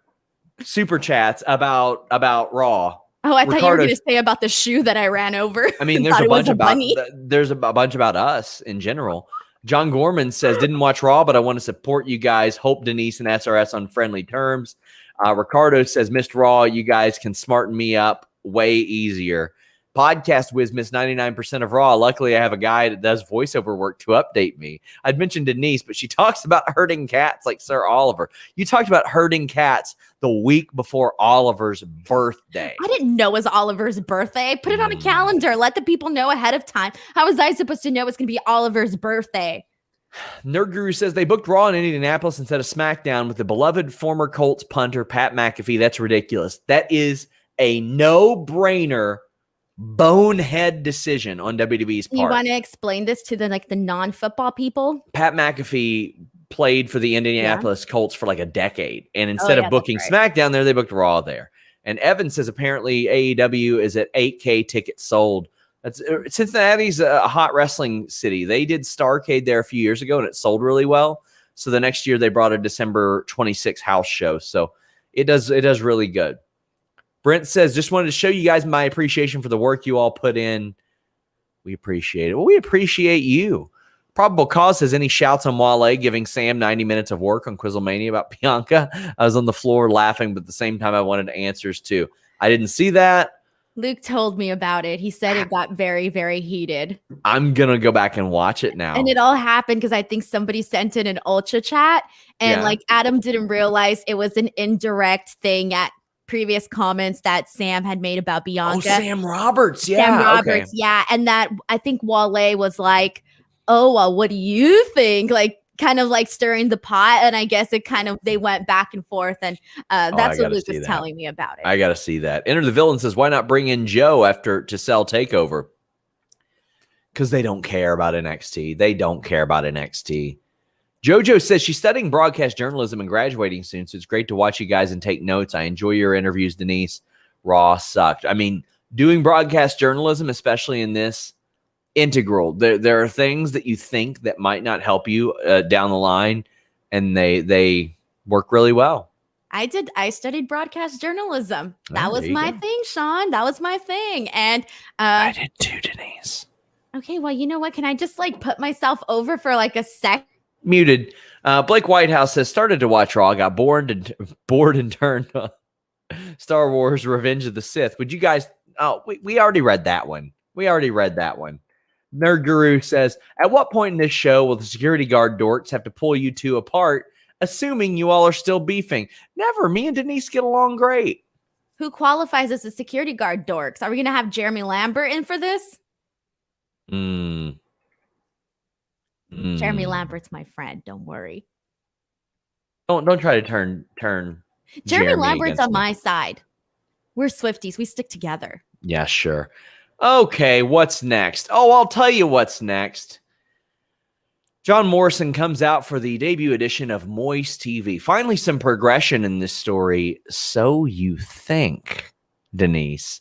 S1: super chats about Raw.
S2: Oh, I thought you were going to say about the shoe that I ran over.
S1: I mean, there's a bunch about us in general. John Gorman says, didn't watch Raw, but I want to support you guys. Hope Denise and SRS on friendly terms. Ricardo says, missed Raw. You guys can smarten me up way easier. Podcast Wiz missed 99% of Raw. Luckily, I have a guy that does voiceover work to update me. I'd mentioned Denise, but she talks about herding cats like Sir Oliver. You talked about herding cats the week before Oliver's birthday.
S2: I didn't know it was Oliver's birthday. Put it on a calendar. Let the people know ahead of time. How was I supposed to know it's going to be Oliver's birthday?
S1: Nerd Guru says they booked Raw in Indianapolis instead of SmackDown with the beloved former Colts punter Pat McAfee. That's ridiculous. That is a no-brainer, bonehead decision on WWE's part.
S2: You want to explain this to the non-football people?
S1: Pat McAfee played for the Indianapolis Colts for like a decade, and instead of booking SmackDown there, they booked Raw there. And Evan says apparently AEW is at 8K tickets sold. That's Cincinnati's a hot wrestling city. They did Starrcade there a few years ago, and it sold really well. So the next year they brought a December 26th house show. So it does really good. Brent says, just wanted to show you guys my appreciation for the work you all put in. We appreciate it. Well, we appreciate you. Probable Cause says, any shouts on Wale giving Sam 90 minutes of work on Quizlemania about Bianca? I was on the floor laughing, but at the same time, I wanted answers too. I didn't see that.
S2: Luke told me about it. He said it got very, very heated.
S1: I'm going to go back and watch it now.
S2: And it all happened because I think somebody sent in an ultra chat, and Adam didn't realize it was an indirect thing at previous comments that Sam had made about Bianca.
S1: Oh, Sam Roberts. Yeah.
S2: Sam Roberts. Yeah. And that I think Wale was like, oh, well, what do you think? Like, kind of like stirring the pot. And I guess they went back and forth. And that's what Luke was telling me about it.
S1: I got to see that. Enter the Villain says, why not bring in Joe to sell TakeOver? Because they don't care about NXT. They don't care about NXT. JoJo says she's studying broadcast journalism and graduating soon, so it's great to watch you guys and take notes. I enjoy your interviews, Denise. Raw sucked. I mean, doing broadcast journalism, especially in this, integral. There are things that you think that might not help you down the line, and they work really well.
S2: I studied broadcast journalism. That was my thing, Sean. That was my thing. And
S1: I did too, Denise.
S2: Okay, well, you know what? Can I just put myself over for a sec?
S1: Muted. Blake Whitehouse says, started to watch Raw, got bored and turned on Star Wars Revenge of the Sith. Would you guys... Oh, we already read that one. Nerd Guru says, at what point in this show will the security guard dorks have to pull you two apart, assuming you all are still beefing? Never. Me and Denise get along great.
S2: Who qualifies as a security guard dorks? Are we going to have Jeremy Lambert in for this? Jeremy Lambert's my friend. Don't worry.
S1: Don't try to turn
S2: Jeremy Lambert's on my side. We're Swifties. We stick together.
S1: Yeah, sure. Okay, what's next? Oh, I'll tell you what's next. John Morrison comes out for the debut edition of Moist TV. Finally, some progression in this story. So you think, Denise.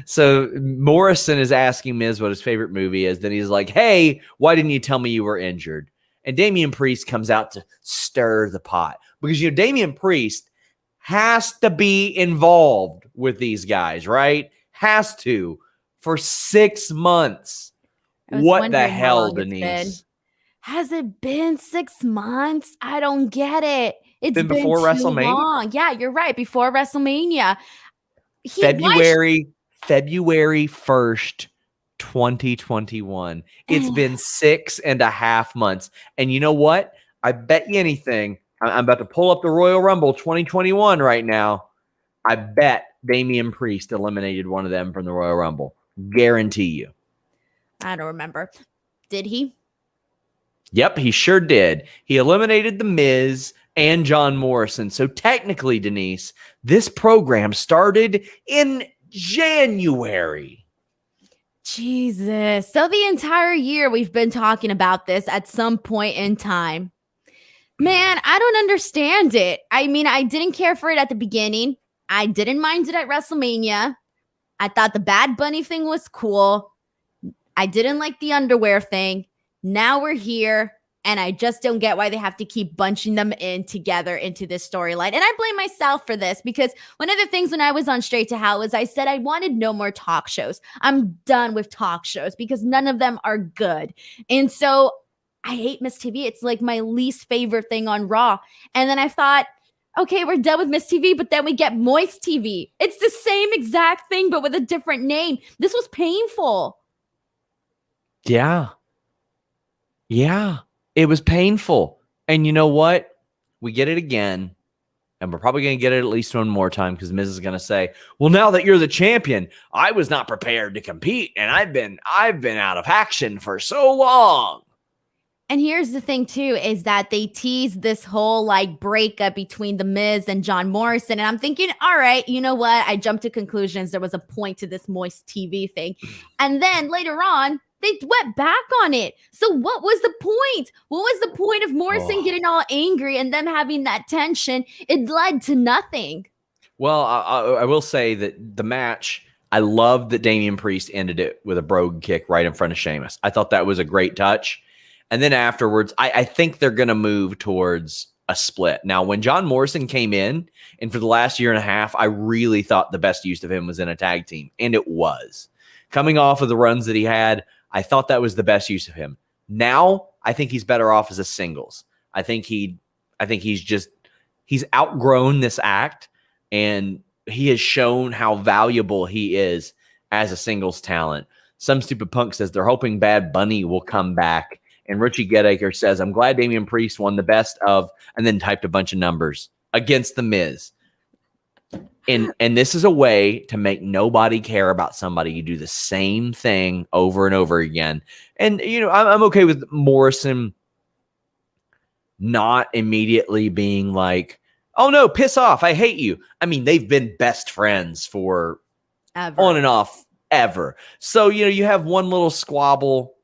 S1: So Morrison is asking Miz what his favorite movie is. Then he's like, hey, why didn't you tell me you were injured? And Damian Priest comes out to stir the pot. Because, Damian Priest has to be involved with these guys, right? Has to. For 6 months. What the hell, Denise?
S2: Has it been 6 months? I don't get it. It's been
S1: before WrestleMania.
S2: Long. Yeah, you're right. Before WrestleMania.
S1: February 1st, 2021. It's been 6.5 months. And you know what? I bet you anything. I'm about to pull up the Royal Rumble 2021 right now. I bet Damian Priest eliminated one of them from the Royal Rumble. Guarantee you.
S2: I don't remember. Did he?
S1: Yep, he sure did. He eliminated The Miz and John Morrison. So technically, Denise, this program started in January.
S2: Jesus. So the entire year we've been talking about this at some point in time. Man, I don't understand it. I mean, I didn't care for it at the beginning. I didn't mind it at WrestleMania. I thought the Bad Bunny thing was cool. I didn't like the underwear thing. Now we're here, and I just don't get why they have to keep bunching them in together into this storyline. And I blame myself for this because one of the things when I was on Straight to Hell was I said I wanted no more talk shows. I'm done with talk shows because none of them are good. And so I hate Miss TV. It's like my least favorite thing on Raw. And then I thought, okay, we're done with Miss TV, but then we get Moist TV. It's the same exact thing, but with a different name. This was painful.
S1: Yeah. Yeah. It was painful. And you know what? We get it again. And we're probably going to get it at least one more time because Miz is going to say, well, now that you're the champion, I was not prepared to compete. And I've been out of action for so long.
S2: And here's the thing, too, is that they tease this whole like breakup between The Miz and John Morrison. And I'm thinking, all right, you know what? I jumped to conclusions. There was a point to this Moist TV thing. And then later on, they went back on it. So what was the point? What was the point of Morrison getting all angry and them having that tension? It led to nothing.
S1: Well, I will say that the match, I love that Damian Priest ended it with a brogue kick right in front of Sheamus. I thought that was a great touch. And then afterwards, I think they're going to move towards a split. Now, when John Morrison came in, and for the last year and a half, I really thought the best use of him was in a tag team. And it was. Coming off of the runs that he had, I thought that was the best use of him. Now, I think he's better off as a singles. I think he's outgrown this act, and he has shown how valuable he is as a singles talent. Some stupid punk says they're hoping Bad Bunny will come back. And Richie Goodacre says, I'm glad Damian Priest won the best of, and then typed a bunch of numbers against The Miz. And this is a way to make nobody care about somebody. You do the same thing over and over again. And, you know, I'm okay with Morrison not immediately being like, oh, no, piss off. I hate you. I mean, they've been best friends for
S2: Ever.
S1: On and off ever. So, you know, you have one little squabble.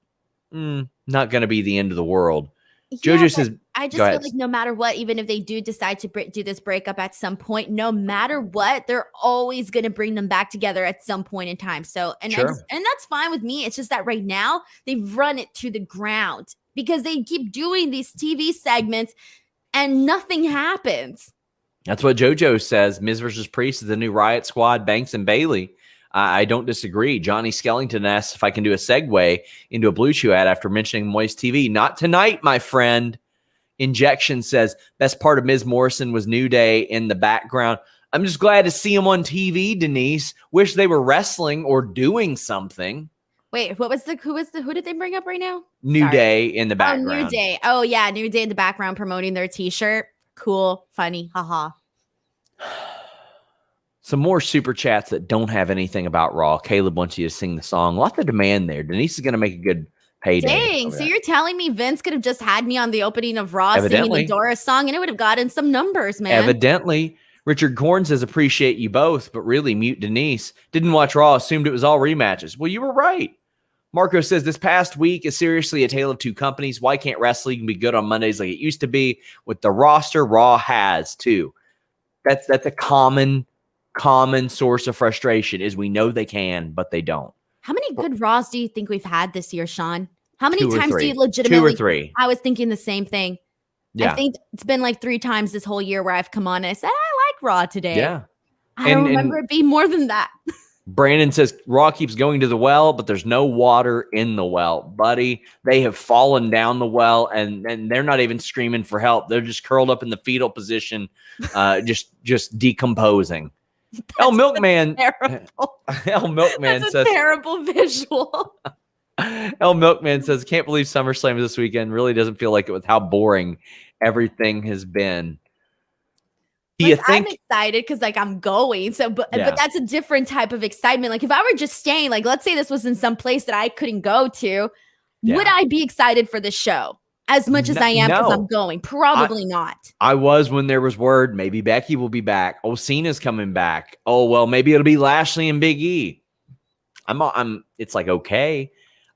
S1: Not going to be the end of the world.
S2: Yeah,
S1: JoJo says,
S2: I just feel like no matter what, even if they do decide to do this breakup at some point, no matter what, they're always going to bring them back together at some point in time. So, and that's fine with me. It's just that right now they've run it to the ground because they keep doing these TV segments and nothing happens.
S1: That's what JoJo says. Miz versus Priest is the new Riot Squad, Banks and Bailey. I don't disagree. Johnny Skellington asks if I can do a segue into a Blue Chew ad after mentioning Moist TV. Not tonight, my friend. Injection says, best part of Miz Morrison was New Day in the background. I'm just glad to see him on TV, Denise. Wish they were wrestling or doing something.
S2: Wait, who did they bring up right now?
S1: New Day in the background.
S2: Oh, New Day. Oh, yeah, New Day in the background promoting their t-shirt. Cool, funny, haha.
S1: Some more super chats that don't have anything about Raw. Caleb wants you to sing the song. Lots of demand there. Denise is going to make a good payday.
S2: Dang, so you're telling me Vince could have just had me on the opening of Raw singing the Dora song and it would have gotten some numbers, man.
S1: Evidently. Richard Korn says, appreciate you both, but really mute Denise. Didn't watch Raw, assumed it was all rematches. Well, you were right. Marco says, this past week is seriously a tale of two companies. Why can't wrestling be good on Mondays like it used to be? With the roster Raw has, too. That's a common source of frustration is we know they can, but they don't.
S2: How many good Raws do you think we've had this year, Sean? How many times do you
S1: 2
S2: legitimately?
S1: or 3.
S2: I was thinking the same thing.
S1: Yeah.
S2: I think it's been like 3 times this whole year where I've come on and I said, I like Raw today.
S1: Yeah.
S2: I don't remember it being more than that.
S1: Brandon says, Raw keeps going to the well, but there's no water in the well. Buddy, they have fallen down the well, and they're not even screaming for help. They're just curled up in the fetal position, just decomposing. El Milkman. El Milkman
S2: That's
S1: says,
S2: a terrible visual.
S1: El Milkman says, can't believe SummerSlam this weekend. Really doesn't feel like it with how boring everything has been. Do you think
S2: I'm excited because I'm going. So, but that's a different type of excitement. Like if I were just staying, like let's say this was in some place that I couldn't go to, would I be excited for the show? as much as I am because I'm
S1: No.
S2: going. Probably not.
S1: I was when there was word maybe Becky will be back. Oh, Cena's coming back. Oh, well, maybe it'll be Lashley and Big E. It's like, okay.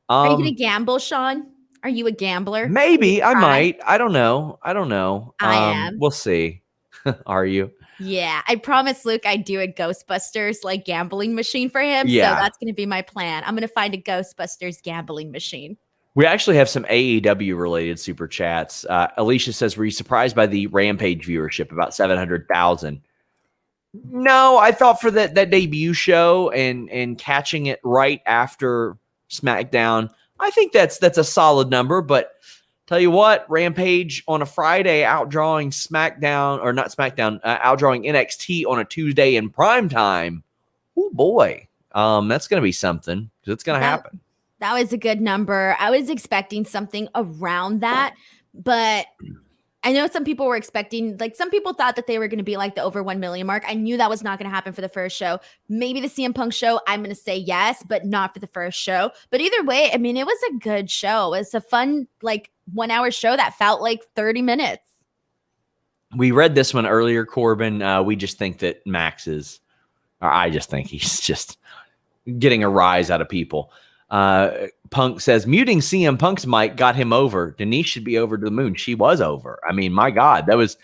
S2: Are you going to gamble, Sean? Are you a gambler?
S1: Maybe I might. I don't know.
S2: I am.
S1: We'll see. Are you?
S2: Yeah, I promised Luke I'd do a Ghostbusters like gambling machine for him.
S1: Yeah.
S2: So that's going to be my plan. I'm going to find a Ghostbusters gambling machine.
S1: We actually have some AEW related super chats. Alicia says, were you surprised by the Rampage viewership? About 700,000. No, I thought for that debut show and catching it right after SmackDown, I think that's a solid number. But tell you what, Rampage on a Friday outdrawing SmackDown, or not SmackDown, outdrawing NXT on a Tuesday in prime time. Oh boy, that's going to be something. It's going to happen.
S2: That was a good number. I was expecting something around that, but I know some people were expecting, like some people thought that they were going to be like the over 1 million mark. I knew that was not going to happen for the first show. Maybe the CM Punk show, I'm going to say yes, but not for the first show. But either way, I mean, it was a good show. It's a fun, like 1 hour show that felt like 30 minutes.
S1: We read this one earlier, Corbin. We just think that I just think he's just getting a rise out of people. Punk says muting CM Punk's mic got him over. Denise should be over to the moon. She was over. I mean, my God, that was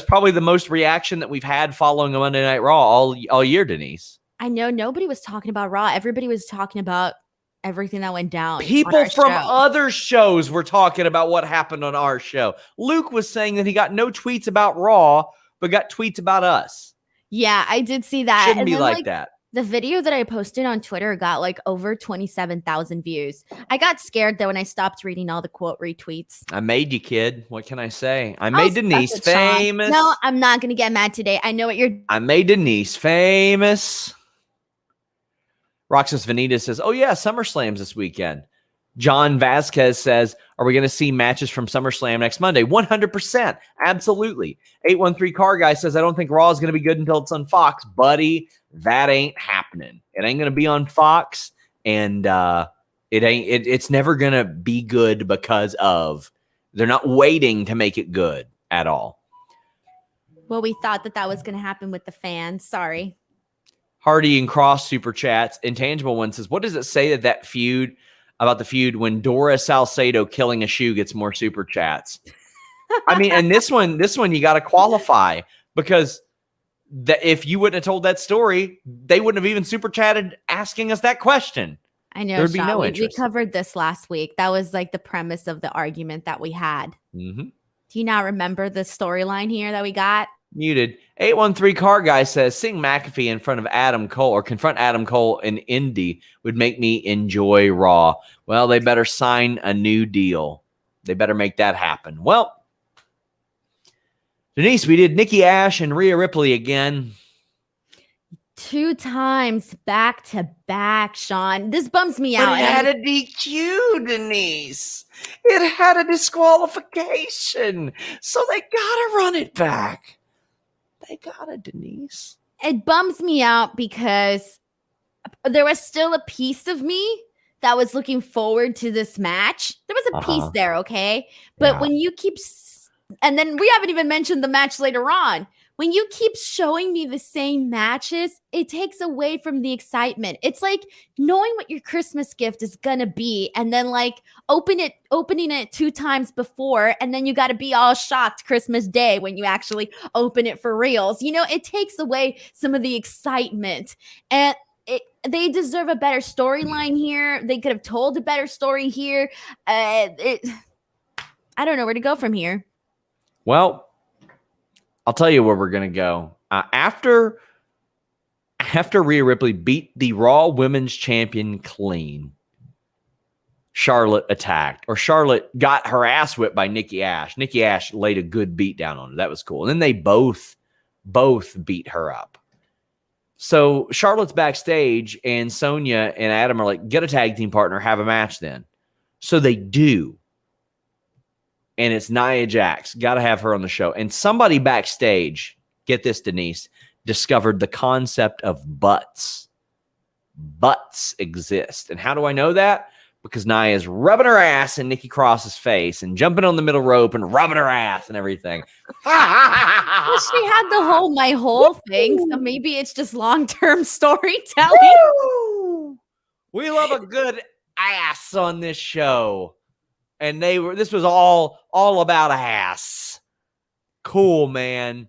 S1: probably the most reaction that we've had following a Monday Night Raw all year, Denise.
S2: I know nobody was talking about Raw. Everybody was talking about everything that went down.
S1: People from other shows were talking about what happened on our show. Luke was saying that he got no tweets about Raw, but got tweets about us.
S2: Yeah, I did see that.
S1: Shouldn't be like that.
S2: The video that I posted on Twitter got like over 27,000 views. I got scared though when I stopped reading all the quote retweets.
S1: I made you, kid. What can I say? I made Denise famous.
S2: Sean. No, I'm not going to get mad today. I know what you're.
S1: I made Denise famous. Roxas Venita says, oh yeah, SummerSlam's this weekend. John Vasquez says, are we going to see matches from SummerSlam next Monday? 100%. Absolutely. 813 Car Guy says, I don't think Raw is going to be good until it's on Fox. Buddy, that ain't happening. It ain't going to be on Fox, and it's never going to be good because of they're not waiting to make it good at all.
S2: Well, we thought that was going to happen with the fans. Sorry.
S1: Hardy and Cross super chats. Intangible One says, what does it say that feud about the feud when Dora Salcedo killing a shoe gets more super chats? I mean, and this one you got to qualify, because if you wouldn't have told that story, they wouldn't have even super chatted asking us that question.
S2: I know.
S1: There'd be no interest.
S2: We covered this last week. That was like the premise of the argument that we had.
S1: Mm-hmm.
S2: Do you not remember the storyline here that we got?
S1: Muted. 813 Car Guy says, seeing McAfee in front of Adam Cole or confront Adam Cole in Indy would make me enjoy Raw. Well, they better sign a new deal. They better make that happen. Well, Denise, we did Nikki Ash and Rhea Ripley again.
S2: 2 times back to back, Sean. This bums me out.
S1: But it had a DQ, Denise. It had a disqualification. So they gotta run it back. They gotta, Denise.
S2: It bums me out because there was still a piece of me that was looking forward to this match. There was a piece there, okay? But when you keep... And then we haven't even mentioned the match later on. When you keep showing me the same matches, it takes away from the excitement. It's like knowing what your Christmas gift is going to be and then like opening it 2 times before, and then you got to be all shocked Christmas Day when you actually open it for reals. You know, it takes away some of the excitement. And they deserve a better storyline here. They could have told a better story here. I don't know where to go from here.
S1: Well, I'll tell you where we're going to go. After Rhea Ripley beat the Raw Women's Champion clean, Charlotte attacked, or Charlotte got her ass whipped by Nikki Ash. Nikki Ash laid a good beat down on her. That was cool. And then they both beat her up. So Charlotte's backstage, and Sonya and Adam are like, get a tag team partner, have a match then. So they do. And it's Nia Jax. Got to have her on the show. And somebody backstage, get this, Denise, discovered the concept of butts. Butts exist. And how do I know that? because Nia's rubbing her ass in Nikki Cross's face and jumping on the middle rope and rubbing her ass and everything.
S2: Well, she had the whole my whole thing, so maybe it's just long-term storytelling.
S1: Woo! We love a good ass on this show. And this was all about ass. Cool, man.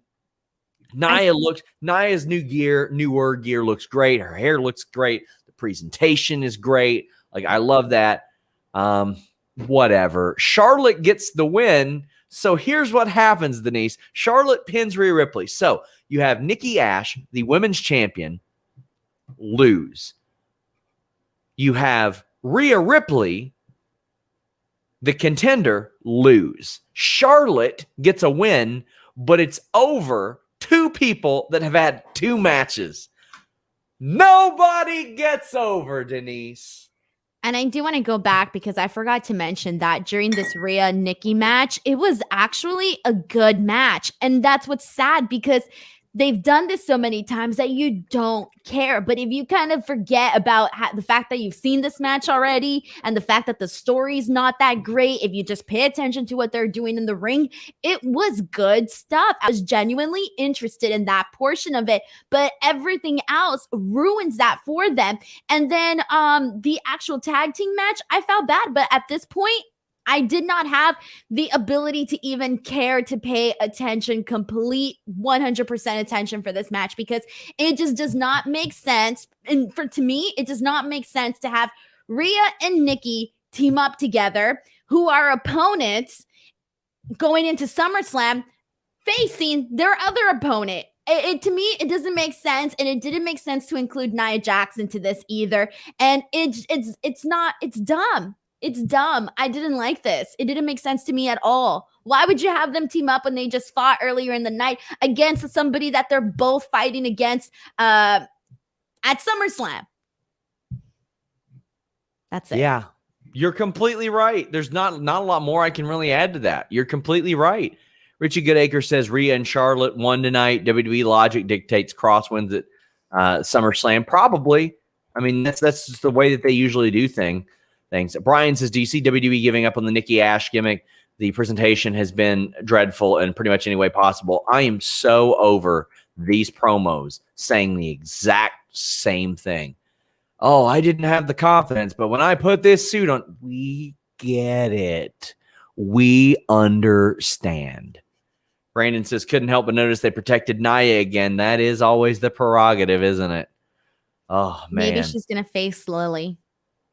S1: Nia's newer gear looks great. Her hair looks great. The presentation is great. Like, I love that. Whatever. Charlotte gets the win. So here's what happens, Denise. Charlotte pins Rhea Ripley. So you have Nikki Ash, the women's champion, lose. You have Rhea Ripley, the contender, lose. Charlotte gets a win, but it's over 2 people that have had 2 matches. Nobody gets over, Denise.
S2: And I do want to go back because I forgot to mention that during this Rhea Nikki match, it was actually a good match. And that's what's sad because they've done this so many times that you don't care. But if you kind of forget about the fact that you've seen this match already and the fact that the story's not that great, if you just pay attention to what they're doing in the ring, it was good stuff. I was genuinely interested in that portion of it, but everything else ruins that for them. And then the actual tag team match, I felt bad, but at this point, I did not have the ability to even care to pay attention, complete 100% attention for this match because it just does not make sense. And to me, it does not make sense to have Rhea and Nikki team up together, who are opponents going into SummerSlam, facing their other opponent. To me, it doesn't make sense, and it didn't make sense to include Nia Jax into this either. And it's dumb. It's dumb. I didn't like this. It didn't make sense to me at all. Why would you have them team up when they just fought earlier in the night against somebody that they're both fighting against at SummerSlam? That's it.
S1: Yeah, you're completely right. There's not a lot more I can really add to that. You're completely right. Richie Goodacre says Rhea and Charlotte won tonight. WWE logic dictates Cross wins at SummerSlam. Probably. I mean, that's just the way that they usually do things. Brian says, do you see WWE giving up on the Nikki Ash gimmick? The presentation has been dreadful in pretty much any way possible. I am so over these promos saying the exact same thing. Oh, I didn't have the confidence, but when I put this suit on, we get it. We understand. Brandon says, couldn't help but notice they protected Nia again. That is always the prerogative, isn't it? Oh, man.
S2: Maybe she's going to face Lily.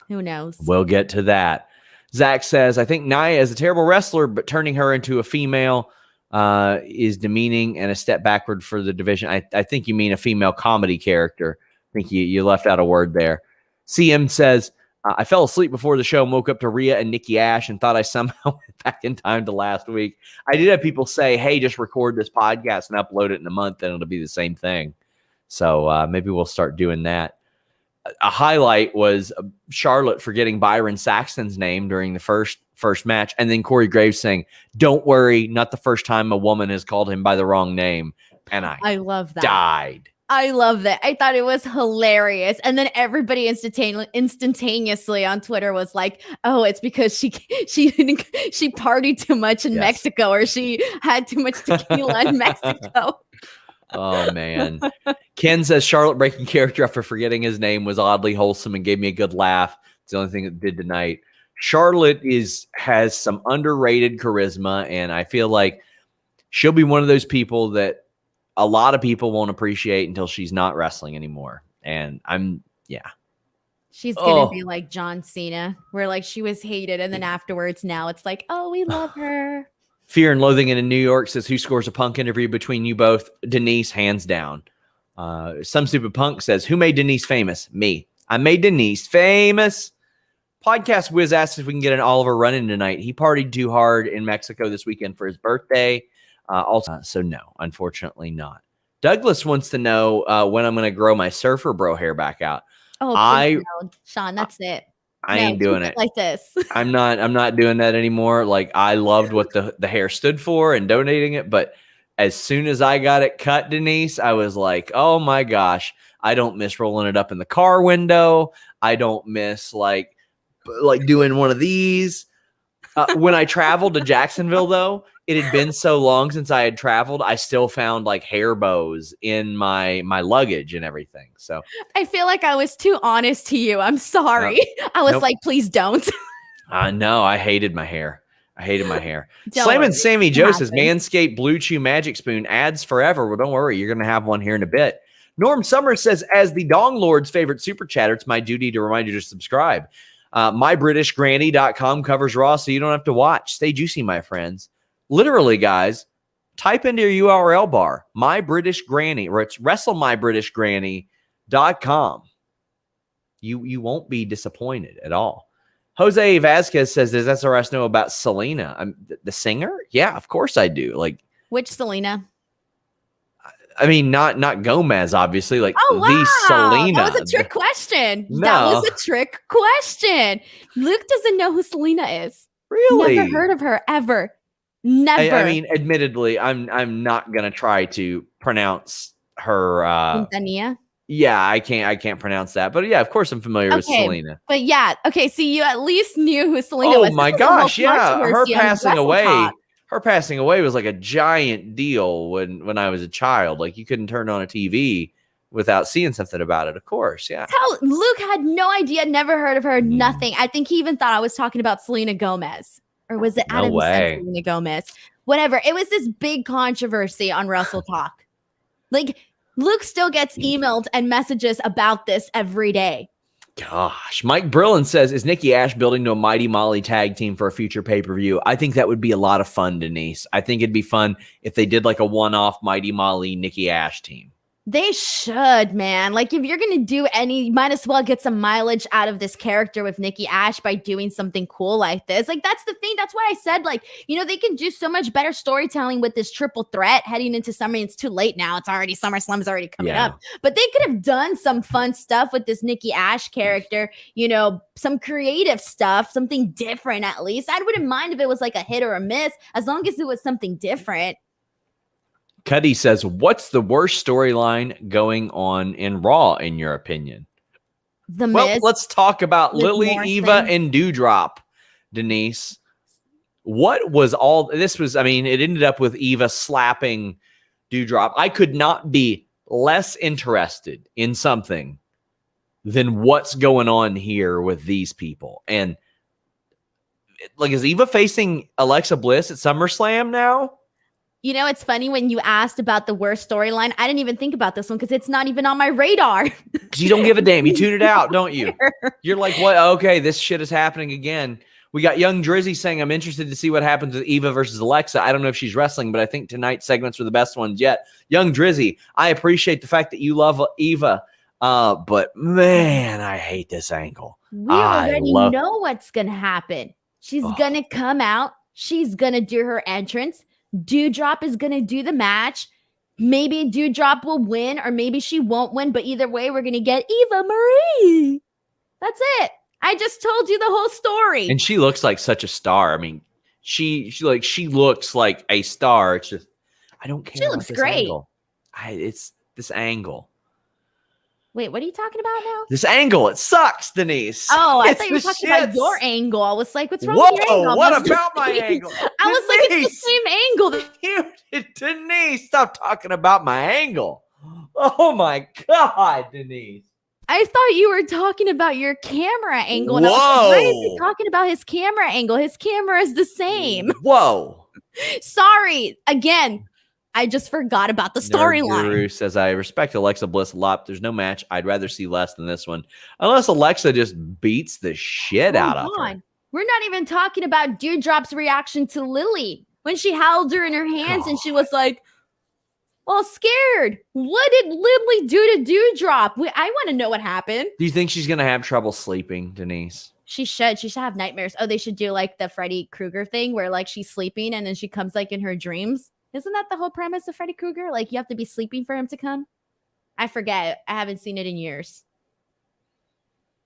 S2: Who knows? We'll
S1: get to that. Zach says, I think Nia is a terrible wrestler, but turning her into a female is demeaning and a step backward for the division. I think you mean a female comedy character. I think you left out a word there. CM says, I fell asleep before the show and woke up to Rhea and Nikki Ash and thought I somehow went back in time to last week. I did have people say, hey, just record this podcast and upload it in a month and it'll be the same thing. So maybe we'll start doing that. A highlight was Charlotte forgetting Byron Saxton's name during the first match, and then Corey Graves saying, don't worry, not the first time a woman has called him by the wrong name. And I
S2: love that.
S1: Died.
S2: I love that. I thought it was hilarious. And then everybody instantaneously on Twitter was like, oh, it's because she partied too much in Mexico, or she had too much tequila in Mexico.
S1: Oh, man. Ken says Charlotte breaking character after forgetting his name was oddly wholesome and gave me a good laugh. It's the only thing it did tonight. Charlotte has some underrated charisma, and I feel like she'll be one of those people that a lot of people won't appreciate until she's not wrestling anymore. And
S2: She's going to be like John Cena, where like she was hated, and then afterwards now it's like, oh, we love her.
S1: Fear and Loathing in New York says, who scores a Punk interview between you both? Denise, hands down. Some Stupid Punk says, who made Denise famous? Me. I made Denise famous. Podcast Wiz asks if we can get an Oliver run-in tonight. He partied too hard in Mexico this weekend for his birthday. So no, unfortunately not. Douglas wants to know when I'm going to grow my Surfer Bro hair back out.
S2: Oh, Sean, that's it.
S1: I ain't doing it
S2: like this.
S1: I'm not doing that anymore. Like, I loved what the hair stood for and donating it, but as soon as I got it cut, Denise, I was like, oh my gosh, I don't miss rolling it up in the car window. I don't miss like like doing one of these. When I traveled to Jacksonville, though, it had been so long since I had traveled. I still found like hair bows in my luggage and everything. So
S2: I feel like I was too honest to you. I'm sorry. I was like, please don't.
S1: No, I hated my hair.
S2: Don't
S1: Slam
S2: worry.
S1: and Sammy Joe says Manscaped Blue Chew Magic Spoon adds forever. Well, don't worry. You're going to have one here in a bit. Norm Summers says, as the Dong Lord's favorite super chatter, it's my duty to remind you to subscribe. MyBritishGranny.com covers Raw, so you don't have to watch. Stay juicy, my friends. Literally, guys, type into your URL bar, My British Granny, or it's WrestleMyBritishGranny.com. You won't be disappointed at all. Jose Vasquez says, does SRS know about Selena? The singer? Yeah, of course I do. Like,
S2: which Selena?
S1: I mean, not Gomez, obviously. Like,
S2: oh, wow.
S1: The Selena.
S2: That was a trick question.
S1: No.
S2: That was a trick question. Luke doesn't know who Selena is.
S1: Really?
S2: Never heard of her ever. Never.
S1: I mean, admittedly, I'm not gonna try to pronounce her.
S2: Quintanilla?
S1: Yeah, I can't pronounce that. But yeah, of course, I'm familiar with Selena.
S2: But yeah, okay. So you at least knew who Selena was.
S1: Oh my gosh, yeah, her passing away. Her passing away was like a giant deal when I was a child. Like, you couldn't turn on a TV without seeing something about it. Of course, yeah.
S2: Luke had no idea, never heard of her, nothing. I think he even thought I was talking about Selena Gomez. Or was it Adam said Selena Gomez? Whatever. It was this big controversy on Wrestle Talk. Like, Luke still gets emailed and messages about this every day.
S1: Gosh, Mike Brillin says, is Nikki Ash building to a Mighty Molly tag team for a future pay-per-view? I think that would be a lot of fun, Denise. I think it'd be fun if they did like a one-off Mighty Molly Nikki Ash team.
S2: They should, man. Like, if you're going to do you might as well get some mileage out of this character with Nikki Ash by doing something cool like this. Like, that's the thing. That's why I said, like, they can do so much better storytelling with this triple threat heading into summer. It's too late now. It's already SummerSlam's already coming up. But they could have done some fun stuff with this Nikki Ash character, some creative stuff, something different at least. I wouldn't mind if it was like a hit or a miss, as long as it was something different.
S1: Cuddy says, what's the worst storyline going on in Raw, in your opinion?
S2: Miz,
S1: let's talk about Lily, Eva, and Doudrop, Denise. What was all this was? I mean, it ended up with Eva slapping Doudrop. I could not be less interested in something than what's going on here with these people. And like, is Eva facing Alexa Bliss at SummerSlam now?
S2: It's funny when you asked about the worst storyline. I didn't even think about this one because it's not even on my radar.
S1: Because you don't give a damn. You tune it out, don't you? You're like, what? Okay, this shit is happening again. We got Young Drizzy saying, I'm interested to see what happens with Eva versus Alexa. I don't know if she's wrestling, but I think tonight's segments were the best ones yet. Young Drizzy, I appreciate the fact that you love Eva, but man, I hate this angle.
S2: We already know what's going to happen. She's going to come out. She's going to do her entrance. Doudrop is going to do the match. Maybe Doudrop will win, or maybe she won't win. But either way, we're going to get Eva Marie. That's it. I just told you the whole story.
S1: And she looks like such a star. I mean, she looks like a star. It's just, I don't care.
S2: She looks great.
S1: Angle. It's this angle.
S2: Wait, what are you talking about now?
S1: This angle, it sucks, Denise.
S2: Oh, I thought you were talking about your angle. I was like, what's wrong with your angle?
S1: What about my angle?
S2: I was like, it's the same angle.
S1: Denise, stop talking about my angle. Oh my God, Denise.
S2: I thought you were talking about your camera angle. And I was like, why is he talking about his camera angle? His camera is the same.
S1: Whoa.
S2: Sorry. Again, I just forgot about the storyline.
S1: Guru says, I respect Alexa Bliss a lot. There's no match I'd rather see less than this one. Unless Alexa just beats the shit out of her.
S2: We're not even talking about Doudrop's reaction to Lily when she held her in her hands and she was like, all scared. What did Lily do to Doudrop? I want to know what happened.
S1: Do you think she's going to have trouble sleeping, Denise?
S2: She should. She should have nightmares. Oh, they should do like the Freddy Krueger thing where like she's sleeping and then she comes like in her dreams. Isn't that the whole premise of Freddy Krueger? Like you have to be sleeping for him to come? I forget. I haven't seen it in years.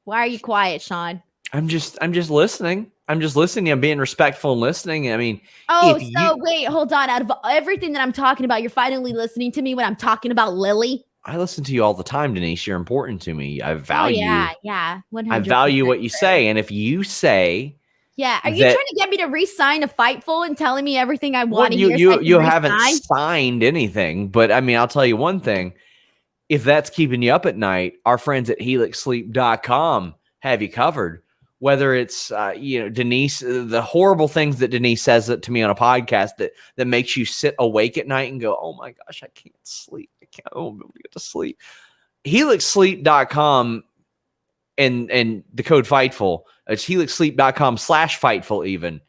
S2: Why are you quiet, Sean?
S1: I'm just listening. I'm just listening. I'm being respectful and listening. I mean,
S2: wait, hold on. Out of everything that I'm talking about, you're finally listening to me when I'm talking about Lily.
S1: I listen to you all the time, Denise. You're important to me. I
S2: Oh
S1: value
S2: yeah,
S1: I
S2: 100%
S1: value what you
S2: true.
S1: say. And if you say
S2: Yeah, are you
S1: that,
S2: trying to get me to re-sign a Fightful and telling me everything I
S1: well,
S2: want to hear so I can
S1: you haven't
S2: re-sign?
S1: signed anything, but I mean, I'll tell you one thing. If that's keeping you up at night, our friends at helixsleep.com have you covered. Whether it's Denise, the horrible things that Denise says to me on a podcast that makes you sit awake at night and go, oh my gosh, I can't sleep. I won't be able to get to sleep. helixsleep.com and the code Fightful. It's helixsleep.com/Fightful even.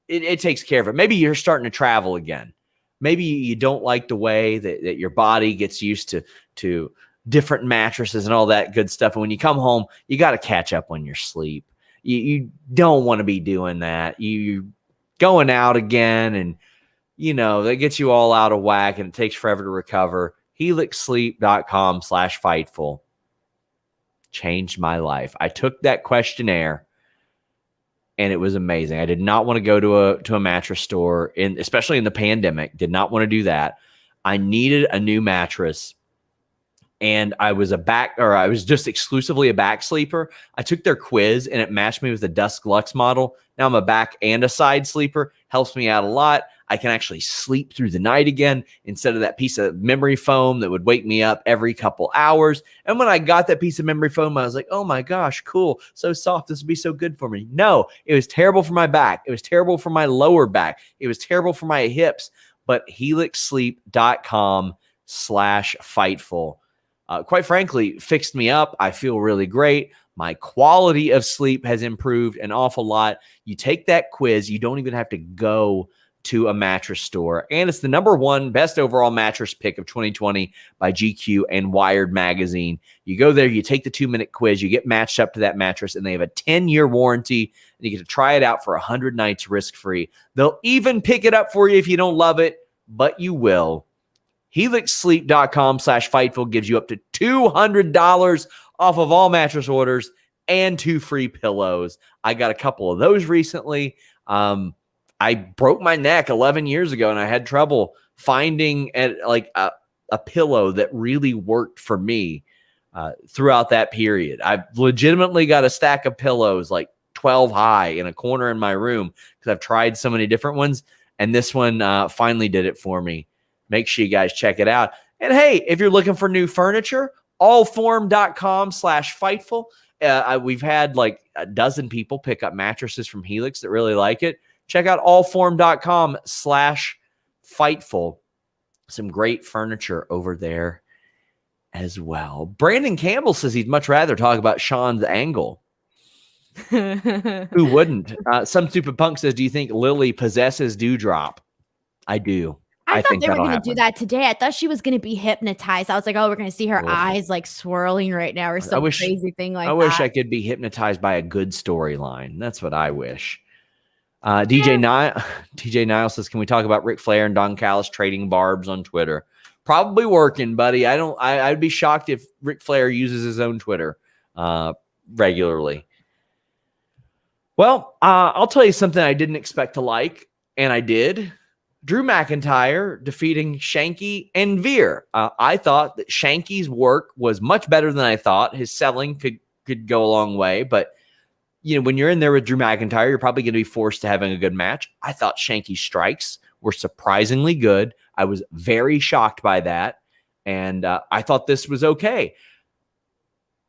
S1: It takes care of it. Maybe you're starting to travel again. Maybe you don't like the way that your body gets used to different mattresses and all that good stuff. And when you come home, you got to catch up on your sleep. You don't want to be doing that. You going out again, and that gets you all out of whack, and it takes forever to recover. helixsleep.com/Fightful changed my life. I took that questionnaire, and it was amazing. I did not want to go to a mattress store, especially in the pandemic. Did not want to do that. I needed a new mattress, and I was just exclusively a back sleeper. I took their quiz, and it matched me with the Dusk Lux model. Now I'm a back and a side sleeper. Helps me out a lot. I can actually sleep through the night again instead of that piece of memory foam that would wake me up every couple hours. And when I got that piece of memory foam, I was like, oh my gosh, cool. So soft. This would be so good for me. No, it was terrible for my back. It was terrible for my lower back. It was terrible for my hips. But helixsleep.com/Fightful, quite frankly, fixed me up. I feel really great. My quality of sleep has improved an awful lot. You take that quiz, you don't even have to go to a mattress store. And it's the #1 best overall mattress pick of 2020 by GQ and Wired magazine. You go there, you take the 2-minute quiz, you get matched up to that mattress, and they have a 10-year warranty, and you get to try it out for 100 nights risk-free. They'll even pick it up for you if you don't love it, but you will. helixsleep.com/Fightful gives you up to $200 off of all mattress orders and 2 free pillows. I got a couple of those recently. I broke my neck 11 years ago, and I had trouble finding a pillow that really worked for me throughout that period. I've legitimately got a stack of pillows like 12 high in a corner in my room because I've tried so many different ones, and this one finally did it for me. Make sure you guys check it out. And hey, if you're looking for new furniture, allform.com/Fightful. We've had like a dozen people pick up mattresses from Helix that really like it. Check out allform.com/Fightful. Some great furniture over there as well. Brandon Campbell says he'd much rather talk about Sean's angle. Who wouldn't? Some stupid punk says, do you think Lily possesses Dewdrop? I do.
S2: I thought they were going to do that today. I thought she was going to be hypnotized. I was like, oh, we're going to see her eyes like swirling right now or some crazy thing like that.
S1: I wish I could be hypnotized by a good storyline. That's what I wish. DJ Niles says, can we talk about Ric Flair and Don Callis trading barbs on Twitter? Probably working, buddy. I'd be shocked if Ric Flair uses his own Twitter regularly. Well, I'll tell you something I didn't expect to like, and I did. Drew McIntyre defeating Shanky and Veer. I thought that Shanky's work was much better than I thought. His selling could go a long way, but when you're in there with Drew McIntyre, you're probably going to be forced to having a good match. I thought Shanky's strikes were surprisingly good. I was very shocked by that, and I thought this was okay.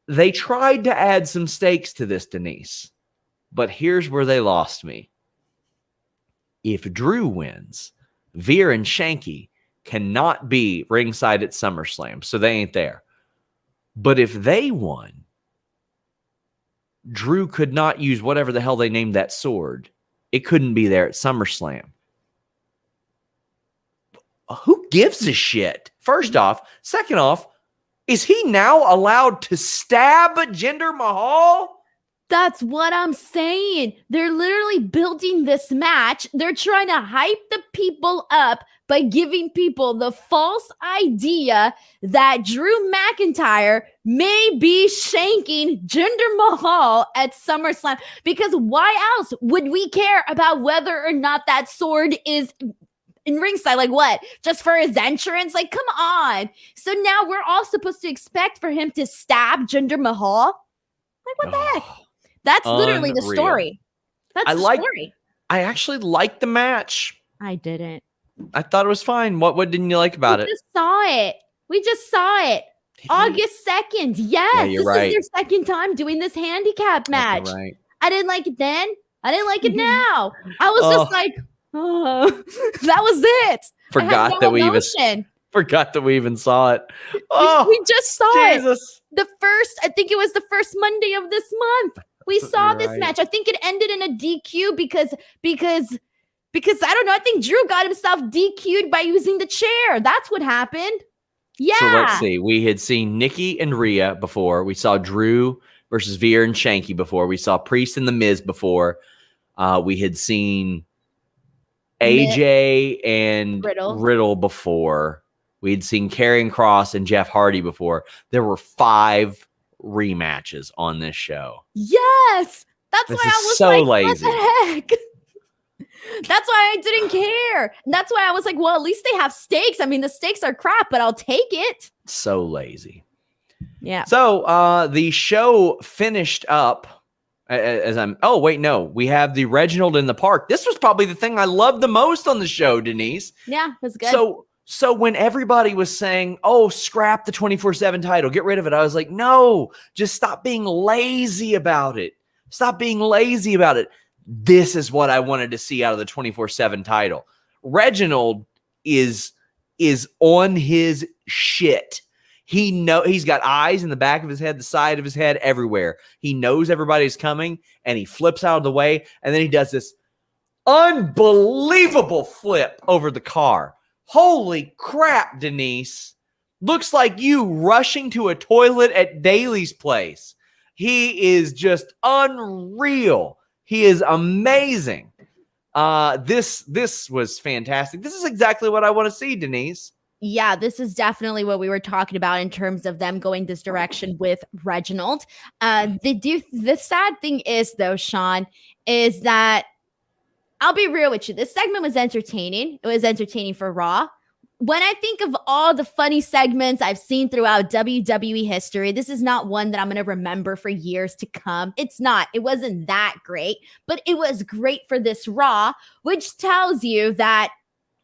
S1: They tried to add some stakes to this, Denise, but here's where they lost me. If Drew wins, Veer and Shanky cannot be ringside at SummerSlam, so they ain't there. But if they won, Drew could not use whatever the hell they named that sword. It couldn't be there at SummerSlam. Who gives a shit? First off. Second off, is he now allowed to stab Jinder Mahal?
S2: That's what I'm saying. They're literally building this match. They're trying to hype the people up by giving people the false idea that Drew McIntyre may be shanking Jinder Mahal at SummerSlam. Because why else would we care about whether or not that sword is in ringside. Like what? Just for his entrance? Like, come on. So now we're all supposed to expect for him to stab Jinder Mahal. Like, what the heck? That's literally the story. That's the story.
S1: I actually liked the match.
S2: I didn't.
S1: I thought it was fine. What didn't you like about it?
S2: We just saw it. August 2nd. Yes,
S1: this is
S2: their second time doing this handicap match. Right. I didn't like it then. I didn't like it now. I was just like, oh, that was it.
S1: Forgot that we even saw it. Oh,
S2: we just saw it. I think it was the first Monday of this month. We saw this match. I think it ended in a DQ because I don't know. I think Drew got himself DQ'd by using the chair. That's what happened. Yeah.
S1: So let's see. We had seen Nikki and Rhea before. We saw Drew versus Veer and Shanky before. We saw Priest and the Miz before. We had seen AJ and Riddle before. We had seen Karrion Kross and Jeff Hardy before. There were 5 rematches on this show.
S2: Yes. That's why I was
S1: so
S2: like,
S1: lazy.
S2: What the heck? That's why I didn't care. And that's why I was like, well, at least they have stakes. I mean, the stakes are crap, but I'll take it.
S1: So lazy.
S2: Yeah.
S1: So the show finished up we have the Reginald in the Park. This was probably the thing I loved the most on the show, Denise.
S2: Yeah, it was good.
S1: So when everybody was saying, oh, scrap the 24/7 title, get rid of it, I was like, no, just stop being lazy about it. Stop being lazy about it. This is what I wanted to see out of the 24/7 title. Reginald is on his shit. He's got eyes in the back of his head, the side of his head, everywhere. He knows everybody's coming, and he flips out of the way, and then he does this unbelievable flip over the car. Holy crap, Denise. Looks like you rushing to a toilet at Daly's place. He is just unreal. He is amazing. This was fantastic. This is exactly what I want to see, Denise.
S2: Yeah, this is definitely what we were talking about in terms of them going this direction with Reginald. The sad thing is, though, Sean, is that I'll be real with you. This segment was entertaining. It was entertaining for Raw. When I think of all the funny segments I've seen throughout WWE history, this is not one that I'm going to remember for years to come. It's not. It wasn't that great, but it was great for this Raw, which tells you that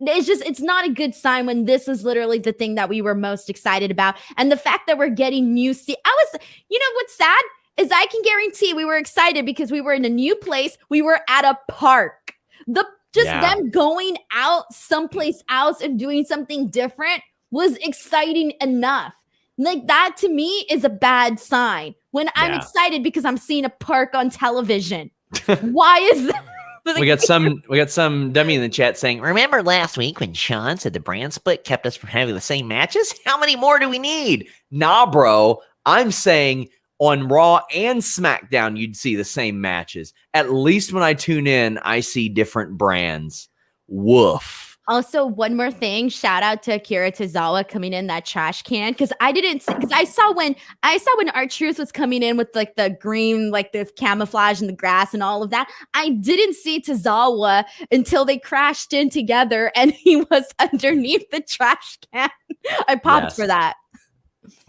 S2: it's not a good sign when this is literally the thing that we were most excited about. And the fact that we're getting you know what's sad is I can guarantee we were excited because we were in a new place. We were at a park. Them going out someplace else and doing something different was exciting enough. Like that to me is a bad sign when I'm excited because I'm seeing a park on television. Why is that?
S1: We got some dummy in the chat saying, remember last week when Sean said the brand split kept us from having the same matches? How many more do we need? Nah, bro. I'm saying on Raw and SmackDown, you'd see the same matches. At least when I tune in, I see different brands. Woof.
S2: Also, one more thing. Shout out to Akira Tozawa coming in that trash can because I saw when R-Truth was coming in with like the green, like the camouflage and the grass and all of that. I didn't see Tozawa until they crashed in together and he was underneath the trash can. I popped for that.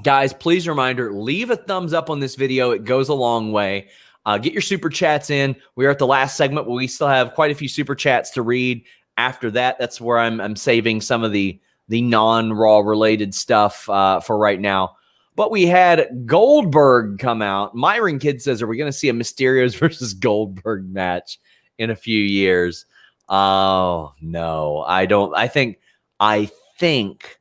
S1: Guys, please reminder, leave a thumbs up on this video. It goes a long way. Get your super chats in. We're at the last segment, but we still have quite a few super chats to read. After that, that's where I'm saving some of the non-Raw related stuff for right now. But we had Goldberg come out. Myron Kidd says, are we going to see a Mysterios versus Goldberg match in a few years? Oh, no, I don't. I think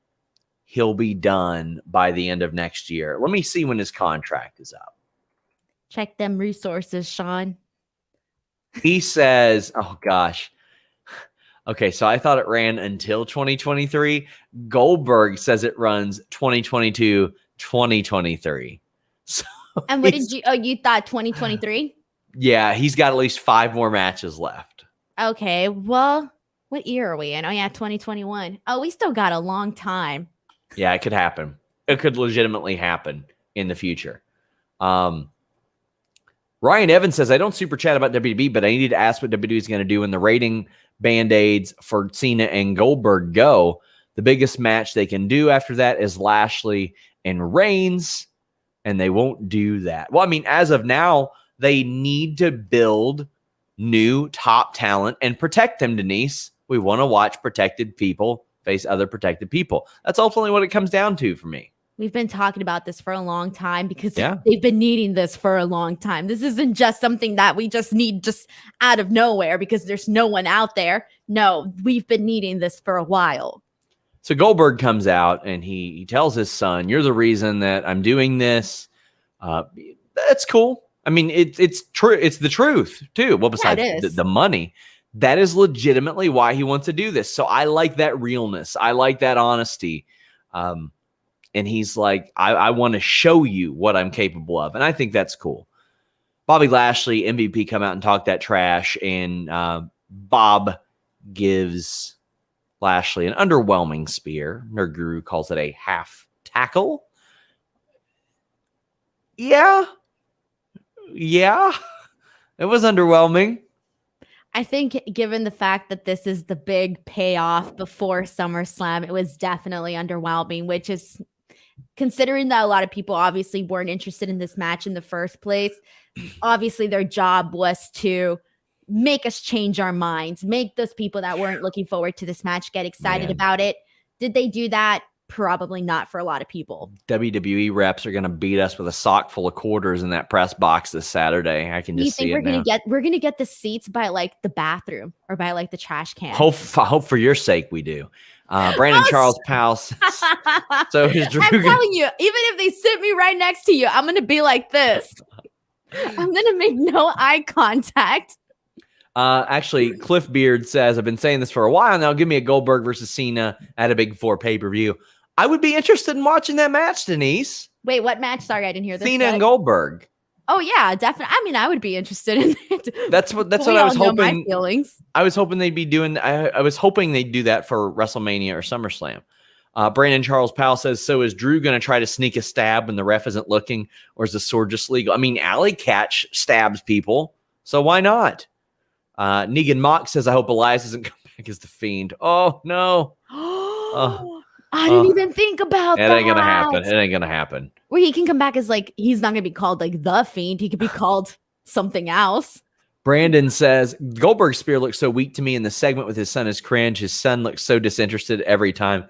S1: he'll be done by the end of next year. Let me see when his contract is up.
S2: Check them resources, Sean.
S1: He says, oh, gosh. Okay, so I thought it ran until 2023. Goldberg says it runs 2022, 2023. So
S2: and what did you thought 2023?
S1: Yeah, he's got at least 5 more matches left.
S2: Okay, well, what year are we in? Oh, yeah, 2021. Oh, we still got a long time.
S1: Yeah, it could happen. It could legitimately happen in the future. Ryan Evans says, I don't super chat about WWE, but I needed to ask what WWE is going to do when the rating band-aids for Cena and Goldberg go. The biggest match they can do after that is Lashley and Reigns, and they won't do that. Well, I mean, as of now, they need to build new top talent and protect them, Denise. We want to watch protected people face other protected people. That's ultimately what it comes down to for me.
S2: We've been talking about this for a long time because they've been needing this for a long time. This isn't just something that we just need just out of nowhere because there's no one out there. No, we've been needing this for a while.
S1: So Goldberg comes out and he tells his son, you're the reason that I'm doing this. That's cool. I mean, it's true. It's the truth too. Well, besides the money, that is legitimately why he wants to do this. So I like that realness. I like that honesty. And he's like, I want to show you what I'm capable of. And I think that's cool. Bobby Lashley, MVP, come out and talk that trash. And Bob gives Lashley an underwhelming spear. Nerd Guru calls it a half tackle. Yeah. It was underwhelming.
S2: I think given the fact that this is the big payoff before SummerSlam, it was definitely underwhelming, which is considering that a lot of people obviously weren't interested in this match in the first place. Obviously, their job was to make us change our minds, make those people that weren't looking forward to this match get excited about it. Did they do that? Probably not for a lot of people.
S1: WWE reps are going to beat us with a sock full of quarters in that press box this Saturday. I can just see it now.
S2: We're gonna get the seats by like the bathroom or by like the trash can.
S1: Hope for your sake we do. Brandon Charles Powell says, so is Drew.
S2: I'm telling you, even if they sit me right next to you, I'm gonna be like this. I'm gonna make no eye contact.
S1: Actually, Cliff Beard says, I've been saying this for a while now. Give me a Goldberg versus Cena at a Big Four pay-per-view. I would be interested in watching that match, Denise.
S2: Wait, what match? Sorry, I didn't hear this.
S1: Cena and Goldberg.
S2: Oh yeah, definitely. I mean, I would be interested in it.
S1: That's what I was hoping.
S2: My feelings.
S1: I was hoping they'd be doing. I was hoping they'd do that for WrestleMania or SummerSlam. Brandon Charles Powell says, so is Drew going to try to sneak a stab when the ref isn't looking, or is the sword just legal? I mean, Alley Catch stabs people, so why not? Negan Mock says, I hope Elias doesn't come back as the Fiend. Oh no.
S2: I didn't even think about that.
S1: It ain't gonna happen. It ain't gonna happen.
S2: Where he can come back as like, he's not gonna be called like the Fiend. He could be called something else.
S1: Brandon says, Goldberg's spear looks so weak to me in the segment with his son is cringe. His son looks so disinterested every time.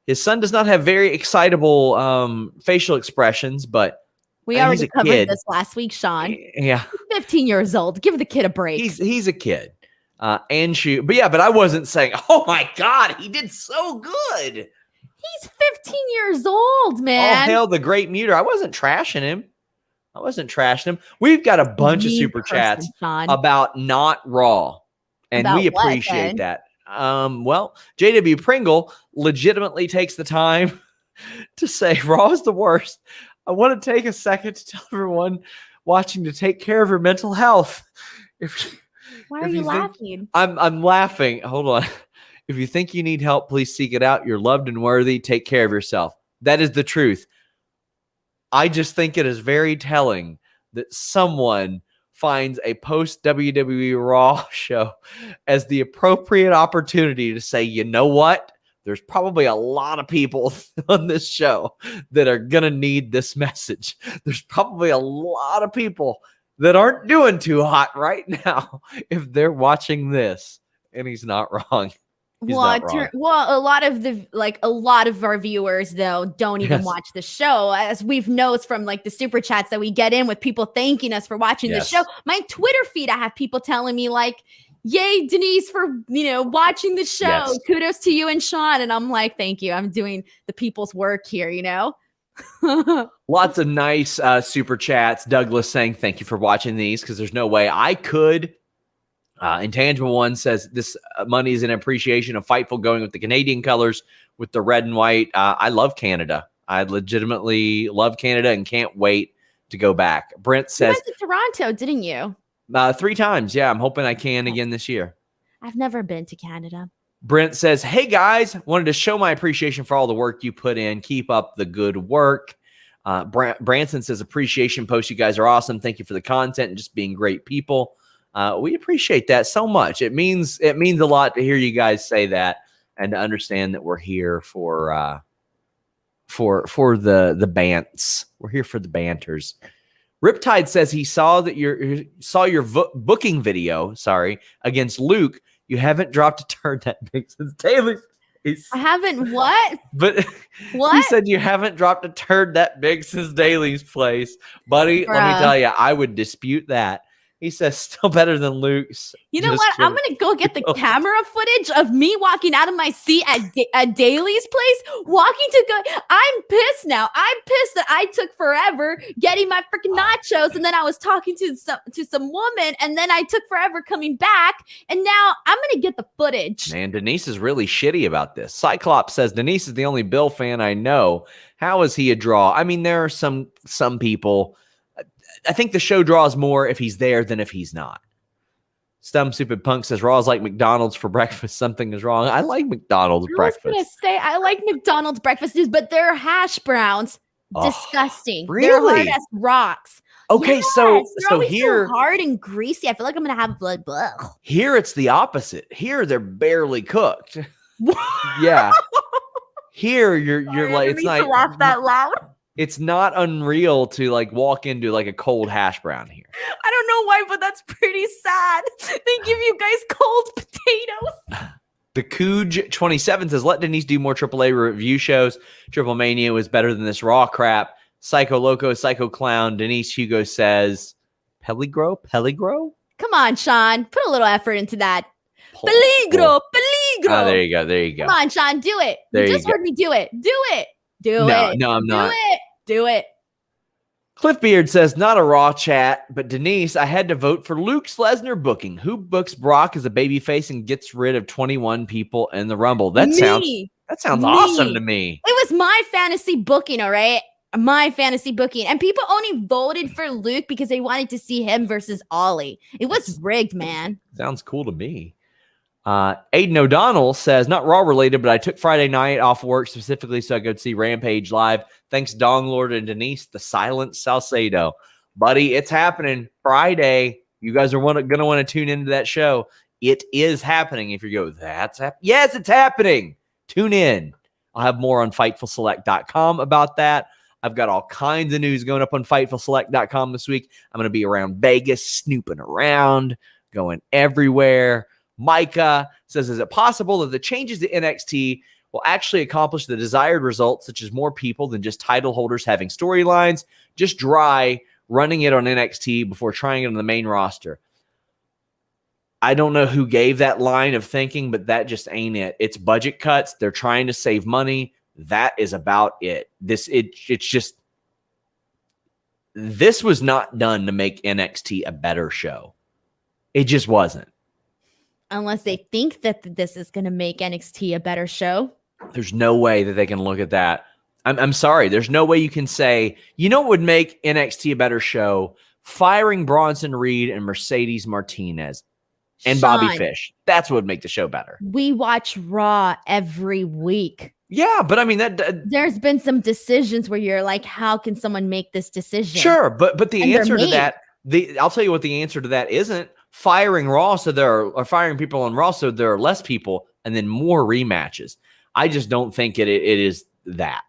S1: His son does not have very excitable facial expressions, but
S2: we already covered this last week, Sean.
S1: Yeah.
S2: He's 15 years old. Give the kid a break.
S1: He's a kid. But I wasn't saying, oh my God, he did so good.
S2: He's 15 years old, man.
S1: Oh, hell, the great muter. I wasn't trashing him. We've got a bunch of super chats about not Raw, and we appreciate that. Well, JW Pringle legitimately takes the time to say Raw is the worst. I want to take a second to tell everyone watching to take care of your mental health.
S2: Why are you laughing?
S1: I'm laughing. Hold on. If you think you need help, please seek it out. You're loved and worthy. Take care of yourself. That is the truth. I just think it is very telling that someone finds a post-WWE Raw show as the appropriate opportunity to say, you know what? There's probably a lot of people on this show that are going to need this message. There's probably a lot of people that aren't doing too hot right now if they're watching this. And he's not wrong.
S2: Well, a lot of our viewers though don't even watch the show, as we've noticed from like the super chats that we get in with people thanking us for watching the show. My Twitter feed, I have people telling me like, "Yay, Denise, for watching the show. Yes. Kudos to you and Sean." And I'm like, "Thank you. I'm doing the people's work here."
S1: Lots of nice super chats. Douglas saying, "Thank you for watching these because there's no way I could." Intangible One says this money is in appreciation of Fightful going with the Canadian colors with the red and white. I love Canada. I legitimately love Canada and can't wait to go back. Brent says,
S2: you went to Toronto, didn't you?
S1: 3 times. Yeah, I'm hoping I can again this year.
S2: I've never been to Canada.
S1: Brent says, hey guys, wanted to show my appreciation for all the work you put in. Keep up the good work. Branson says, appreciation post. You guys are awesome. Thank you for the content and just being great people. We appreciate that so much. It means a lot to hear you guys say that and to understand that we're here for the bants. We're here for the banters. Riptide says he saw your booking video, against Luke. You haven't dropped a turn that big since Taylor's face.
S2: I haven't what?
S1: But
S2: what?
S1: He said you haven't dropped a turn that big since Daly's place. Buddy, let me tell you, I would dispute that. He says still better than Luke's.
S2: You know what? I'm going to go get the camera footage of me walking out of my seat at Daly's place, walking to go. I'm pissed now. I'm pissed that I took forever getting my freaking nachos. And then I was talking to some woman, and then I took forever coming back. And now I'm going to get the footage.
S1: Man, Denise is really shitty about this. Cyclops says, Denise is the only Bill fan I know. How is he a draw? I mean, there are some people. I think the show draws more if he's there than if he's not. Stupid Punk says Raw's like McDonald's for breakfast. Something is wrong. I like McDonald's breakfast.
S2: I was going to say I like McDonald's breakfast, but their hash browns disgusting.
S1: Really?
S2: They're hard as rocks.
S1: Okay,
S2: yes,
S1: so here
S2: so hard and greasy. I feel like I'm going to have blood.
S1: Here it's the opposite. Here they're barely cooked. Yeah. Here you're like it's not
S2: laugh that loud.
S1: It's not unreal to like walk into like a cold hash brown here.
S2: I don't know why, but that's pretty sad. They give you guys cold potatoes.
S1: The Cooge 27 says, let Denise do more AAA review shows. Triple Mania was better than this Raw crap. Psycho Loco, Psycho Clown. Denise Hugo says, Peligro?
S2: Come on, Sean. Put a little effort into that. Peligro.
S1: Oh, there you go.
S2: Come on, Sean. Do it. You just heard me do it. Do it.
S1: No, I'm not.
S2: Do it.
S1: Cliff Beard says, not a Raw chat, but Denise, I had to vote for Luke Lesnar booking. Who books Brock as a babyface and gets rid of 21 people in the Rumble? That sounds awesome to me.
S2: It was my fantasy booking, all right? My fantasy booking. And people only voted for Luke because they wanted to see him versus Ollie. It was rigged, man.
S1: Sounds cool to me. Aiden O'Donnell says, not Raw related, but I took Friday night off work specifically so I could see Rampage live. Thanks, Dong Lord and Denise, the silent Salcedo. Buddy, it's happening Friday. You guys are going to want to tune into that show. It is happening. If you go, yes, it's happening. Tune in. I'll have more on FightfulSelect.com about that. I've got all kinds of news going up on FightfulSelect.com this week. I'm going to be around Vegas, snooping around, going everywhere. Micah says, is it possible that the changes to NXT will actually accomplish the desired results, such as more people than just title holders having storylines, just dry running it on NXT before trying it on the main roster? I don't know who gave that line of thinking, but that just ain't it. It's budget cuts. They're trying to save money. That is about it. This was not done to make NXT a better show. It just wasn't.
S2: Unless they think that this is going to make NXT a better show.
S1: There's no way that they can look at that. I'm sorry. There's no way you can say, you know what would make NXT a better show? Firing Bronson Reed and Mercedes Martinez and
S2: Sean,
S1: Bobby Fish. That's what would make the show better.
S2: We watch Raw every week.
S1: Yeah, but I mean,
S2: there's been some decisions where you're like, how can someone make this decision?
S1: Sure, but the answer to that, I'll tell you what the answer to that isn't. Firing Raw or firing people on Raw so there are less people and then more rematches. I just don't think it is that.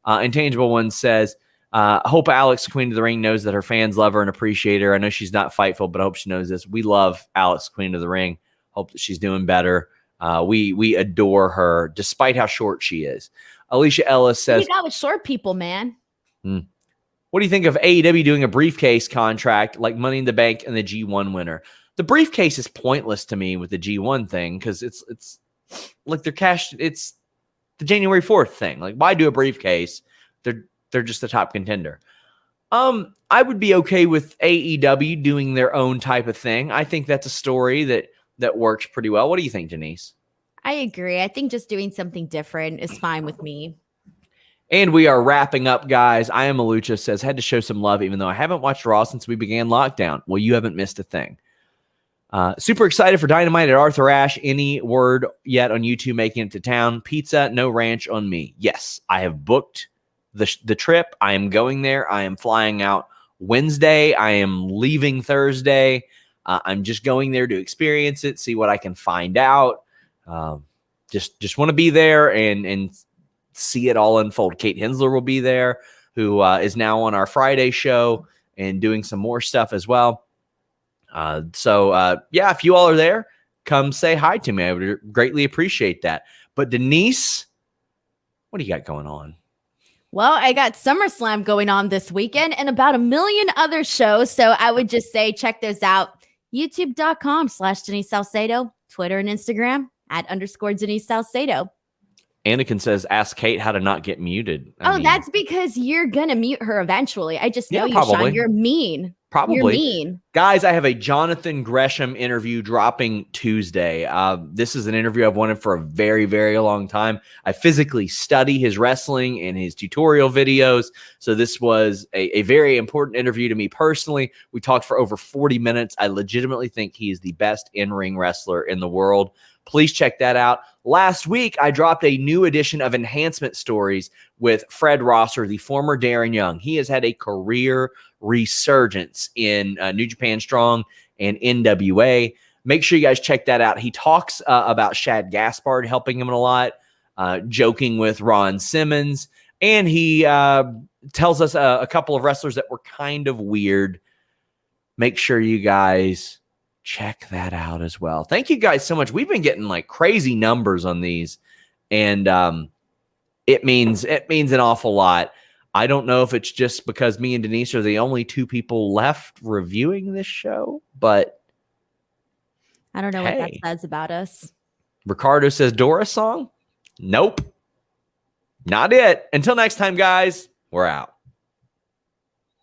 S1: Intangible One says, hope Alex, Queen of the Ring, knows that her fans love her and appreciate her. I know she's not Fightful, but I hope she knows this. We love Alex, Queen of the Ring. Hope that she's doing better. We adore her despite how short she is. Alicia Ellis says,
S2: you got with short people, man.
S1: What do you think of AEW doing a briefcase contract like Money in the Bank and the G1 winner? The briefcase is pointless to me with the G1 thing because it's like they're cash. It's the January 4th thing. Like, why do a briefcase? They're just the top contender. I would be okay with AEW doing their own type of thing. I think that's a story that works pretty well. What do you think, Denise?
S2: I agree. I think just doing something different is fine with me.
S1: And we are wrapping up, guys. I Am Malucha says, had to show some love, even though I haven't watched Raw since we began lockdown. Well, you haven't missed a thing. Super excited for Dynamite at Arthur Ashe. Any word yet on you two making it to town? Pizza, no ranch on me. Yes, I have booked the trip. I am going there. I am flying out Wednesday. I am leaving Thursday. I'm just going there to experience it, see what I can find out. Just want to be there and see it all unfold. Kate Hensler will be there, who is now on our Friday show and doing some more stuff as well. So if you all are there, come say hi to me. I would greatly appreciate that. But Denise, what do you got going on?
S2: Well, I got SummerSlam going on this weekend and about a million other shows. So I would just say check those out. YouTube.com/Denise Salcedo, Twitter and Instagram @_Denise Salcedo.
S1: Anakin says, ask Kate how to not get muted.
S2: That's because you're going to mute her eventually. I just know you,
S1: probably.
S2: Sean. You're mean.
S1: Probably.
S2: You're mean.
S1: Guys, I have a Jonathan Gresham interview dropping Tuesday. This is an interview I've wanted for a very, very long time. I physically study his wrestling and his tutorial videos. So this was a very important interview to me personally. We talked for over 40 minutes. I legitimately think he is the best in-ring wrestler in the world. Please check that out. Last week, I dropped a new edition of Enhancement Stories with Fred Rosser, the former Darren Young. He has had a career resurgence in New Japan Strong and NWA. Make sure you guys check that out. He talks about Shad Gaspard helping him a lot, joking with Ron Simmons, and he tells us a couple of wrestlers that were kind of weird. Make sure you guys check that out as well. Thank you guys so much. We've been getting like crazy numbers on these, and it means an awful lot. I don't know if it's just because me and Denise are the only two people left reviewing this show, but
S2: I don't know what that says about us.
S1: Ricardo says Dora song. Nope, not it. Until next time, guys, we're out.